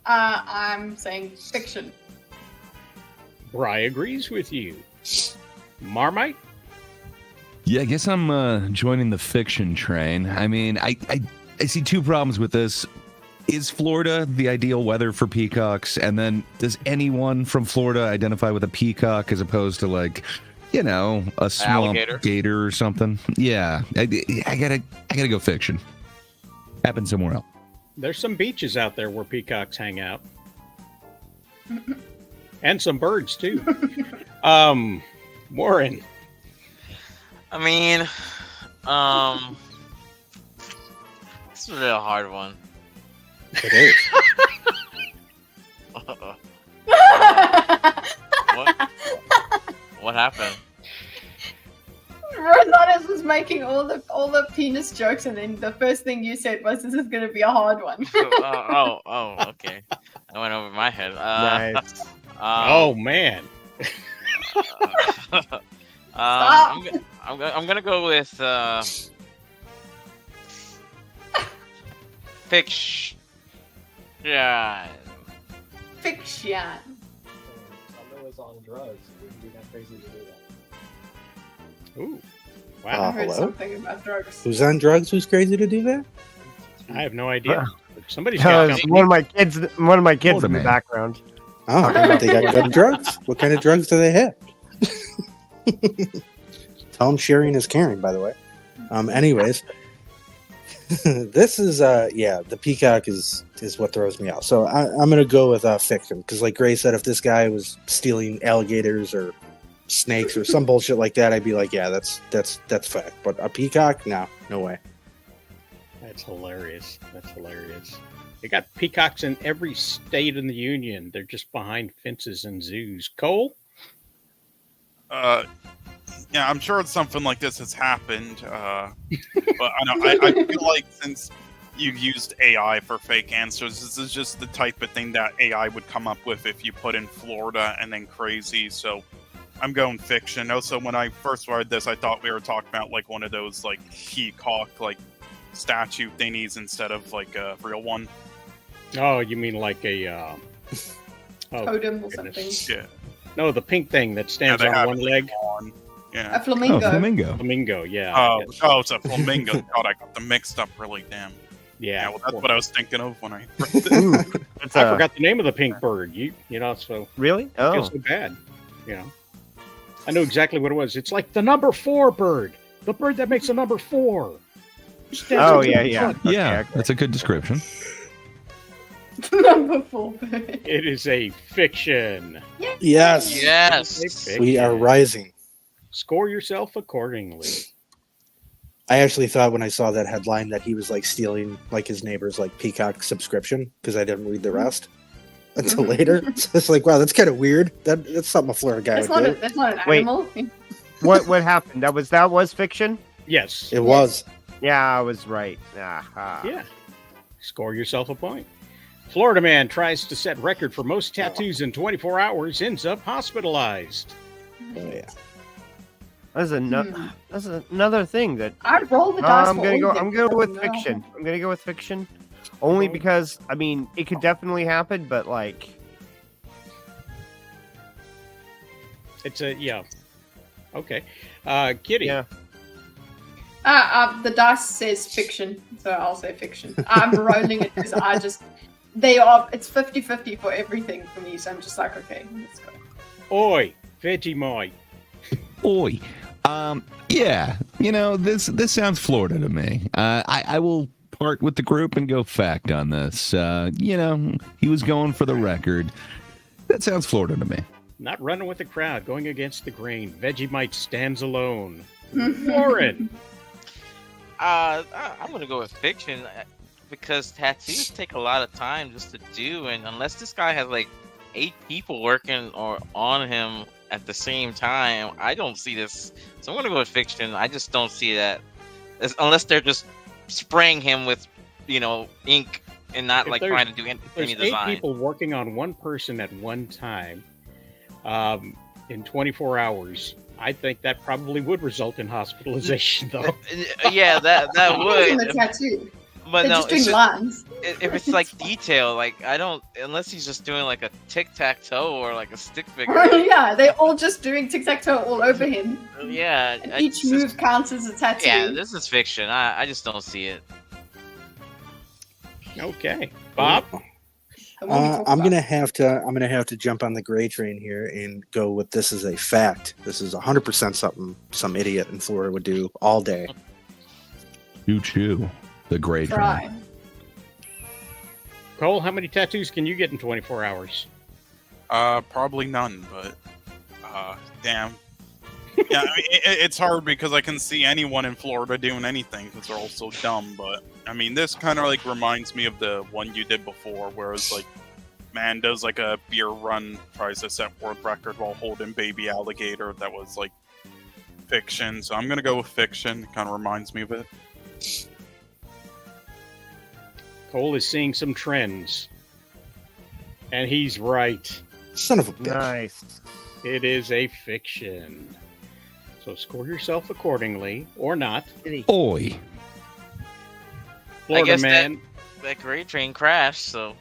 I'm saying fiction. Bry agrees with you. Marmite? Yeah, I guess I'm joining the fiction train. I mean, I see two problems with this. Is Florida the ideal weather for peacocks? And then does anyone from Florida identify with a peacock as opposed to like, you know, a swamp Alligator. gator or something? Yeah, I gotta go fiction. Happen somewhere else. There's some beaches out there where peacocks hang out. And some birds, too. Warren. I mean, this is a real hard one. It is. What happened? Renatus was making all the penis jokes, and then the first thing you said was, "This is going to be a hard one." Okay. I went over my head. Nice. Oh, man. I'm gonna go with fiction. Yeah. Fiction. Summer was on drugs. It wouldn't be that crazy to do that. Ooh. I Wow. heard hello? something about drugs. Who's on drugs? Who's crazy to do that? I have no idea. Somebody's got Because company. one of my kids in Florida the man. background. Oh, they got good drugs. What kind of drugs do they have? Tell them sharing is caring, by the way. Anyways, this is the peacock is what throws me out. So I'm gonna go with fiction because, like Gray said, if this guy was stealing alligators or snakes or some bullshit like that, I'd be like, yeah, that's fact. But a peacock, no way. That's hilarious. That's hilarious. They got peacocks in every state in the union. They're just behind fences and zoos. Cole? Yeah, I'm sure something like this has happened. But I feel like since you've used AI for fake answers, this is just the type of thing that AI would come up with if you put in Florida and then crazy. So I'm going fiction. Also, when I first read this, I thought we were talking about like one of those like peacock like statue thingies instead of like a real one. Oh, you mean like a Totem or goodness. something. Yeah. No, the pink thing that stands they on have one it leg. on. Yeah. A flamingo. Oh, flamingo. Flamingo, yeah. Oh, it's a flamingo. God, I got them mixed up really damn. Yeah. Well, that's what I was thinking of when I read this. I forgot the name of the pink bird. You know, so Really? I feel Oh. so bad. You know, I know exactly what it was. It's like the number 4 bird, the bird that makes a number 4. Oh, yeah. Okay, Yeah, okay. that's a good description. Number 4 bird. It is a fiction. Yes. Yes. We are rising. Score yourself accordingly. I actually thought when I saw that headline that he was like stealing like his neighbor's like peacock subscription because I didn't read the rest until later. So it's like, wow, that's kind of weird. That's something a Florida guy That's would not, do. that's not an Wait. animal. What happened? That was fiction? Yes. It was. Yeah, I was right. Aha. Yeah. Score yourself a point. Florida man tries to set record for most tattoos in 24 hours, ends up hospitalized. Oh yeah. That's another thing that I'd roll the dice. I'm for gonna all go. of them. I'm going with No. fiction. I'm gonna go with fiction, only because I mean it could definitely happen, but like It's a yeah. Okay, Kitty. yeah. The dice says fiction, so I'll say fiction. I'm rolling it because it's 50-50 for everything for me, so I'm just like, okay, let's go. Oi, Vegemite. Oi. Yeah, this sounds Florida to me. I will part with the group and go fact on this. He was going for the record. That sounds Florida to me. Not running with the crowd, going against the grain. Vegemite stands alone. Warren. I'm gonna go with fiction because tattoos take a lot of time just to do, and unless this guy has like 8 people working or on him at the same time, I don't see this. So I'm gonna go with fiction. I just don't see that, unless they're just spraying him with, ink and not like trying to do any There's design. 8 people working on one person at one time, in 24 hours. I think that probably would result in hospitalization, though. Yeah, that Using would. the tattoo. But They're no, just doing lines. if it's like detail, like I don't, unless he's just doing like a tic-tac-toe or like a stick figure. Yeah, they're all just doing tic-tac-toe all over him. Yeah, And each move counts as a tattoo. Yeah, this is fiction. I just don't see it. Okay, Bob. I'm gonna have to jump on the gray train here and go with this is a fact. This is 100% something some idiot in Florida would do all day. Choo-choo. The gray train. Right. Cole, how many tattoos can you get in 24 hours? Probably none, but damn. Yeah, I mean, it's hard because I can see anyone in Florida doing anything because they're all so dumb. But I mean, this kind of like reminds me of the one you did before, where it's like, man does like a beer run, tries to set world record while holding baby alligator. That was like fiction, so I'm gonna go with fiction. It kind of reminds me of it. Cole is seeing some trends, and he's right. Son of a bitch. Nice. It is a fiction. So score yourself accordingly, or not. Oi. Florida I guess man. that great train crashed, so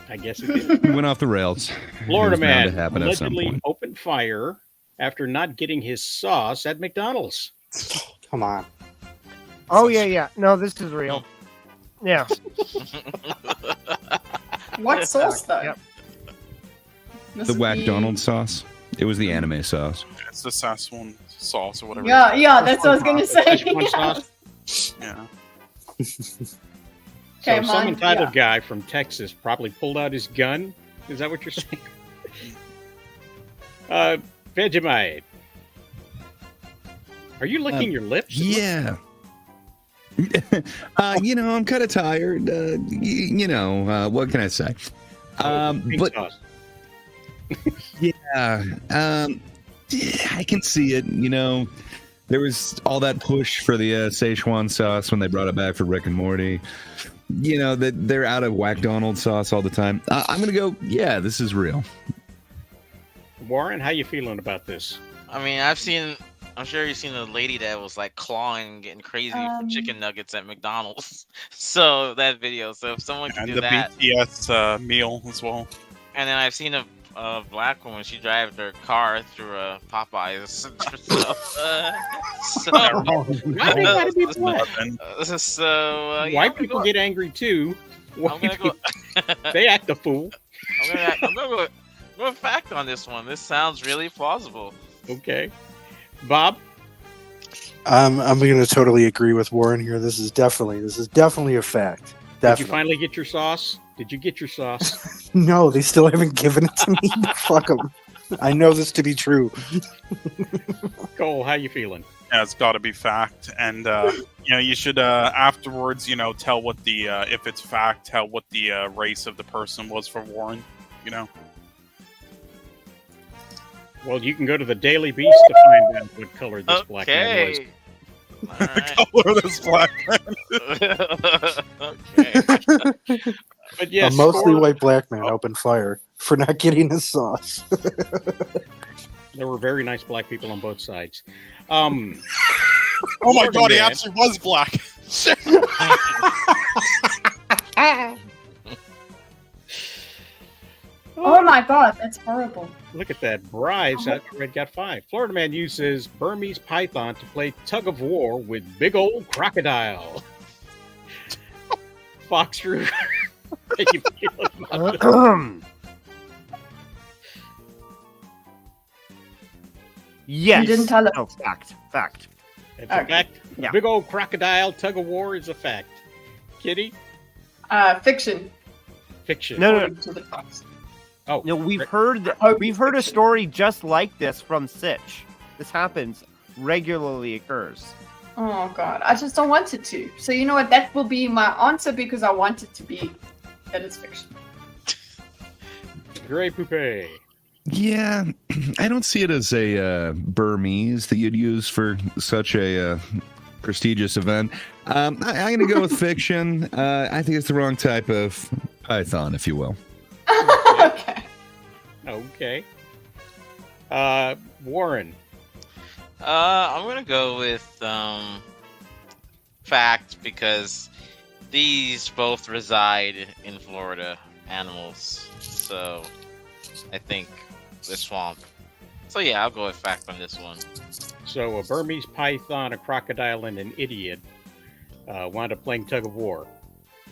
I guess it did. Went off the rails. Florida It was bound to man happen at some allegedly point. opened fire after not getting his sauce at McDonald's. Come on. Oh yeah. No, this is real. Yeah. What sauce, though? Yep. The Whack Donald sauce. It was the anime sauce. It's the Sassoon sauce or whatever. Yeah, that's what I was going to say. Szechuan Yeah. sauce. Yeah. So Okay, some mine- entitled yeah. guy from Texas probably pulled out his gun. Is that what you're saying? Vegemite. Are you licking your lips? Yeah. I'm kind of tired. What can I say? Pink But sauce. yeah, I can see it. There was all that push for the Szechuan sauce when they brought it back for Rick and Morty. That they're out of Whack Donald sauce all the time. I'm gonna go. Yeah, this is real. Warren, how you feeling about this? I mean, I'm sure you've seen the lady that was like clawing and getting crazy for chicken nuggets at McDonald's. So that video. So if someone can And do the that, BTS meal as well. and then I've seen a black woman. She drives her car through a Popeyes. So White people get angry too. I'm gonna go. They act a fool. I'm gonna go fact on this one. This sounds really plausible. Okay, Bob. I'm going to totally agree with Warren here. This is definitely a fact. Did you Definitely. finally get your sauce? Did you get your sauce? No, they still haven't given it to me. Fuck them. I know this to be true. Cole, how you feeling? Yeah, it's got to be fact, and you should afterwards, tell what the if it's fact, tell what the race of the person was for Warren. Well, you can go to the Daily Beast to find out what color this black man was. Okay. The color of this black man. Okay. But yes, A mostly score- white black man opened fire for not getting his sauce. There were very nice black people on both sides. Oh my Florida god, he man- actually was black. Oh my god, that's horrible. Look at that. Bryce at Red got 5. Florida man uses Burmese python to play tug of war with big old crocodile. Fox Drew. How you feeling about this? Yes. You didn't tell us. No, fact. It's a fact. Yeah. Big old crocodile tug of war is a fact. Kitty? Fiction. Fiction. No. According to the Fox. Oh, No, we've heard a story just like this from Sitch. This happens regularly occurs. Oh god, I just don't want it to. So you know what? That will be my answer because I want it to be that it's fiction. Gray Poupée. Yeah, I don't see it as a Burmese that you'd use for such a prestigious event. I'm going to go with fiction. I think it's the wrong type of python, if you will. Okay. Warren. I'm gonna go with fact because these both reside in Florida, animals. So I think the swamp. So yeah, I'll go with fact on this one. So a Burmese python, a crocodile, and an idiot wound up playing tug of war.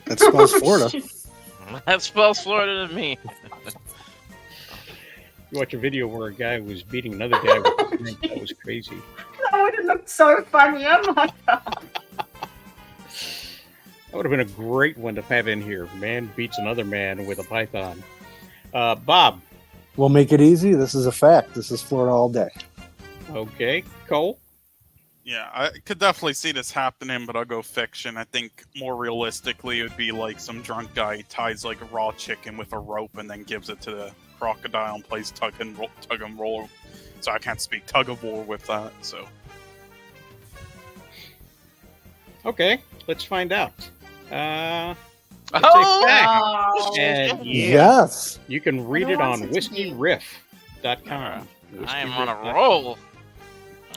That spells Florida. That spells Florida to me. You watch a video where a guy was beating another guy with a drink. That was crazy. That would have looked so funny. Oh my god. That would have been a great one to have in here. Man beats another man with a python. Bob. We'll make it easy. This is a fact. This is Florida all day. Okay. Cole. Yeah, I could definitely see this happening, but I'll go fiction. I think more realistically, it would be like some drunk guy ties like a raw chicken with a rope and then gives it to the crocodile and plays tug and roll. So I can't speak tug of war with that. So Okay, let's find out. It's Oh! a fact. And Yes. you can read I it don't on want it to be. whiskeyriff.com. I am on a roll.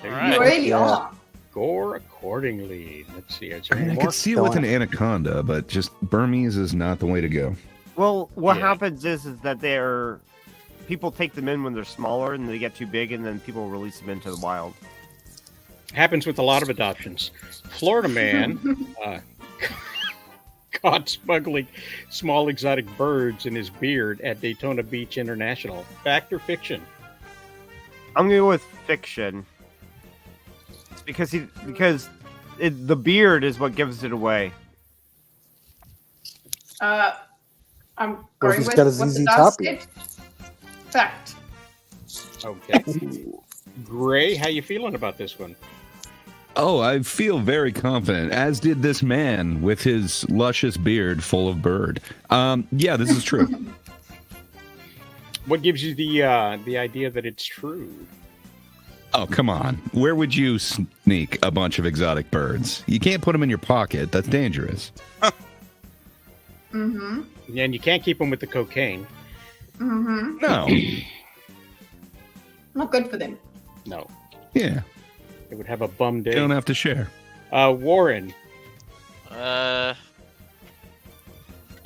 There All you You right. go. really are. Score accordingly. Let's see. Is I there mean, any I more? could see it with an anaconda, but just Burmese is not the way to go. Well, what Yeah. happens is that people take them in when they're smaller and they get too big, and then people release them into the wild. Happens with a lot of adoptions. Florida man caught smuggling small exotic birds in his beard at Daytona Beach International. Fact or fiction? I'm gonna go with fiction because the beard is what gives it away. I'm Or if going he's with got a what ZZ the Top dust beard. said. Fact. Okay. Gray, how you feeling about this one? Oh, I feel very confident, as did this man with his luscious beard full of bird. Yeah, this is true. What gives you the idea that it's true? Oh, come on. Where would you sneak a bunch of exotic birds? You can't put them in your pocket. That's dangerous. Mm-hmm. And you can't keep them with the cocaine. Mm-hmm. No. Not good for them. No. Yeah. It would have a bum day. You don't have to share. Warren. Yeah,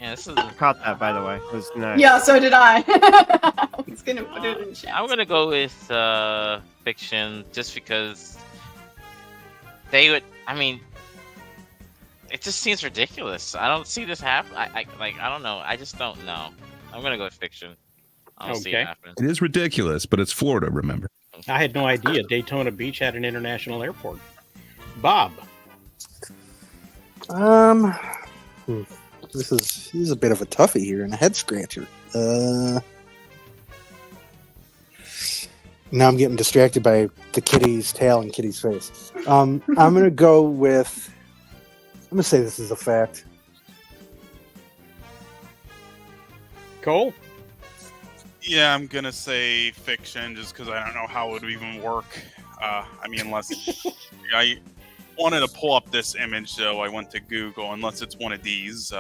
this is. I caught that, by the way. It was nice. Yeah, so did I. I was gonna put it in chat. I'm gonna go with fiction just because they would. I mean, it just seems ridiculous. I don't see this happen. I don't know. I just don't know. I'm gonna go with fiction. I don't see it happen. It is ridiculous, but it's Florida, remember? I had no idea Daytona Beach had an international airport. Bob. This is a bit of a toughie here and a head scratcher. Now I'm getting distracted by the kitty's tail and kitty's face. I'm gonna go with. I'm gonna say this is a fact. Cole? yeah, I'm gonna say fiction just because I don't know how it would even work. I mean, unless I wanted to pull up this image, though I went to Google. Unless it's one of these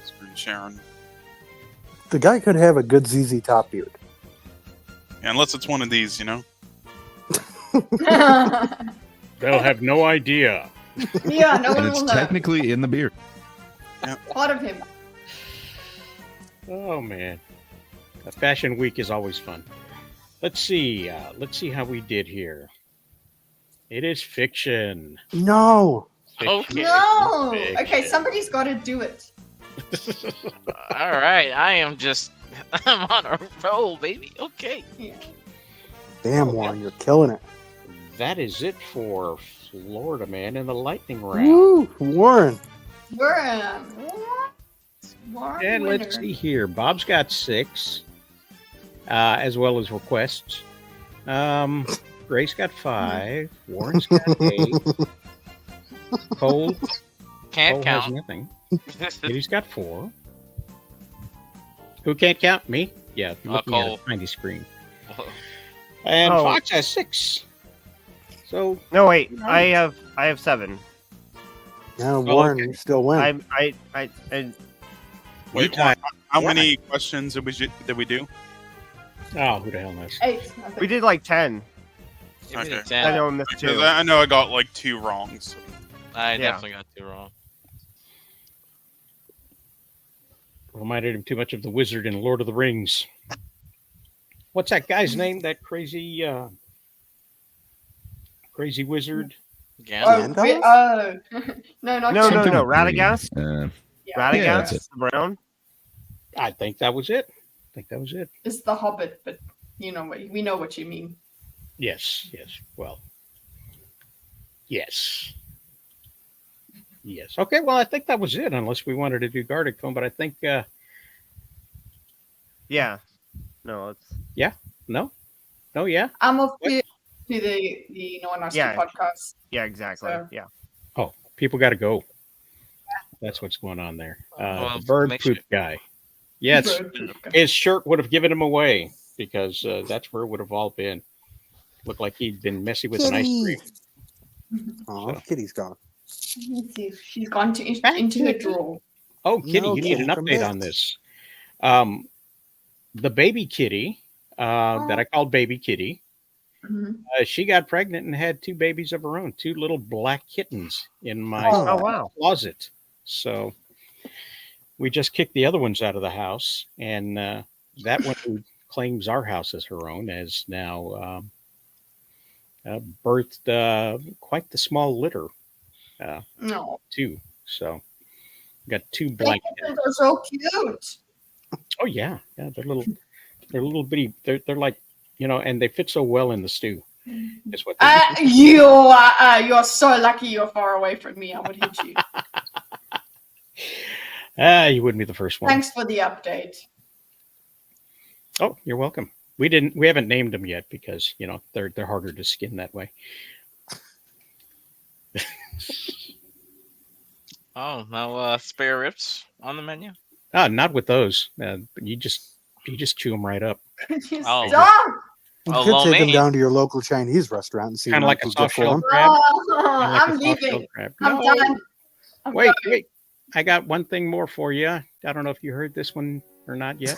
screen sharing. The guy could have a good ZZ Top beard. Yeah, unless it's one of these, you know. They'll have no idea. Yeah, no And one it's will know. technically in the beer. Part of him. Oh man, Fashion Week is always fun. Let's see how we did here. It is fiction. No. Okay. No. Fiction. Okay, somebody's got to do it. All right. I'm on a roll, baby. Okay. Yeah. Damn, Warren, you're killing it. That is it for Florida Man in the lightning round. Woo, Warren. Warren. And let's see here. Bob's got 6, as well as requests. Grace got 5. Warren's got 8. Cole Can't has count. nothing. Kitty's got 4. Who can't count? Me? Yeah, looking at Cole. a tiny screen. And Oh. Fox has 6. So No, wait. I have 7. No, Warren, okay. you still win. Wait, time. how many questions did we do? Oh, who the hell knows? 8. I think. We did like 10. Give me the Okay. 10. I know I missed Because 2. I know I got like 2 wrong. So. I Yeah. definitely got 2 wrong. Reminded him too much of the wizard in Lord of the Rings. What's that guy's name? That crazy wizard? Gandalf. No, not No, Gandalf. Radagast? Yeah. Radagast? Yeah, that's it. Brown? I think that was it. It's the Hobbit, but you know what we know what you mean. Yes. Well, yes. Okay, well, I think that was it, unless we wanted to do Gartic Phone, but I think, Yeah. No, it's no, yeah. I'm off to the No One Asked You Yeah. podcast. yeah, exactly. So- Yeah. Oh, people got to go. That's what's going on there. Well, The bird make poop sure- guy. Yes, his shirt would have given him away because that's where it would have all been. Looked like he'd been messy with an ice Kitty. cream. Oh, Kitty's gone. Let's see. She's gone into her drawer. Oh, Kitty, No, you need an Kitty, come update back. on this. The baby kitty that I called Baby Kitty, Mhm. she got pregnant and had 2 babies of her own, 2 little black kittens in my Oh, wow. closet. So we just kicked the other ones out of the house, and that one who claims our house as her own has now birthed quite the small litter No. too. So got 2 The black. kittens are so cute. Oh yeah, they're little bitty. They're like, and they fit so well in the stew. Is what they do. You're so lucky you're far away from me. I would hit you. You wouldn't be the first one. Thanks for the update. Oh, you're welcome. We haven't named them yet because they're harder to skin that way. Oh, no spare ribs on the menu? Not with those. You just chew them right up. Oh. Stop! You Oh, could lo take them mein. down to your local Chinese restaurant and see Kind of what like a you get soft for shell them. crab. Oh, Kinda like I'm a soft shell leaving. crab. I'm No. done. I'm Wait. going. I got one thing more for you. I don't know if you heard this one or not yet.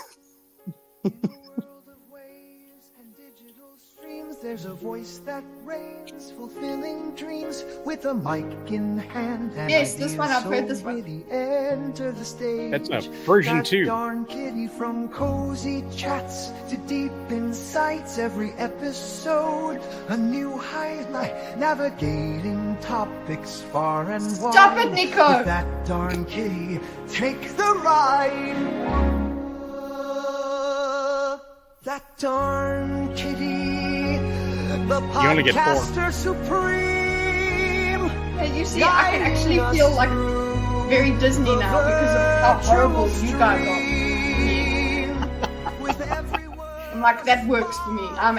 There's a voice that reigns, fulfilling dreams with a mic in hand. And Yes, this one, I've heard ideas this one. so witty enter the stage. That's a version That 2. darn kitty from cozy chats to deep insights. Every episode, a new highlight, navigating topics far and wide. Stop it, Nico! With that darn kitty, take the ride. That darn kitty, the only get 4. podcaster supreme. Hey, you see, I can actually feel like very Disney now because of how horrible you guys are. I'm like, that works for me. I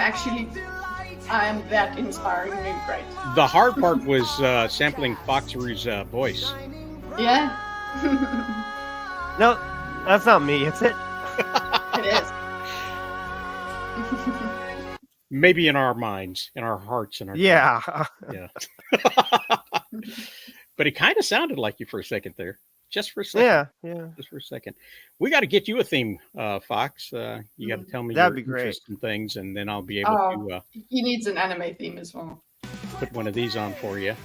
am that inspiringly great. The hard part was sampling Foxery's voice. Yeah. No, that's not me. It's it. It is. Maybe in our minds, in our hearts, in our Yeah. yeah. But it kind of sounded like you for a second there. just for a second. Yeah. Just for a second. We got to get you a theme, Fox. You got to tell me That'd your be great. interest in things, and then I'll be able to He needs an anime theme as well. put one of these on for you.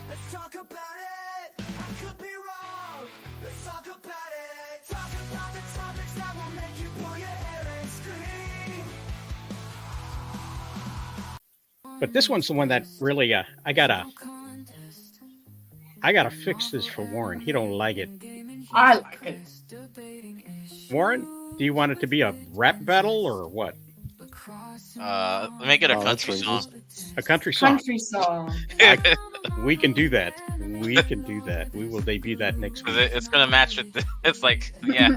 But this one's the one that really I gotta fix this for Warren. He don't like it. I like it. Warren, do you want it to be a rap battle or what? Make it a country song. A country song. Country song. We can do that. We can do that. We will debut that next week. It's gonna match with. It's like, yeah.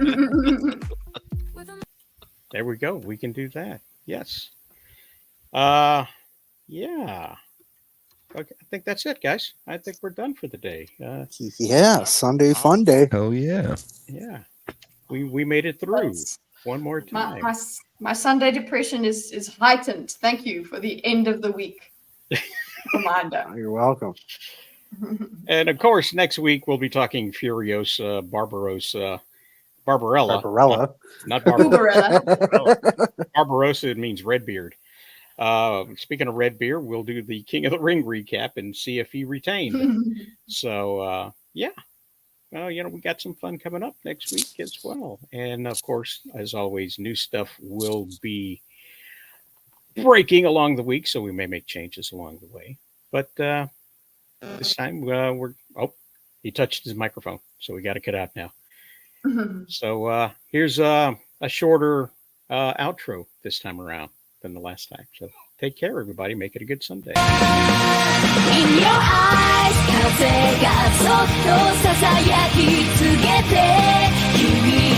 There we go. We can do that. Yes. Yeah. Okay, I think that's it, guys. I think we're done for the day. Yeah, Sunday fun day. Oh yeah. Yeah. We made it through one more time. My Sunday depression is heightened. Thank you for the end of the week reminder. You're welcome. And of course, next week we'll be talking Furiosa, Barbarossa, Barbarella. Not Barbarella. Barbarossa means Redbeard. Speaking of Redbeard, we'll do the King of the Ring recap and see if he retained. So, yeah. Well, we got some fun coming up next week as well. And of course, as always, new stuff will be breaking along the week, so we may make changes along the way. But this time he touched his microphone, so we got to cut out now. So here's a shorter outro this time around than the last time. So take care, everybody. Make it a good Sunday. In your eyes 風がそっと囁きつけて君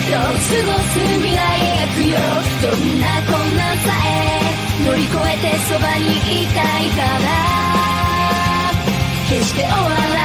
と過ごす未来描くよどんな困難さえ乗り越えてそばにいたいから決して終わらない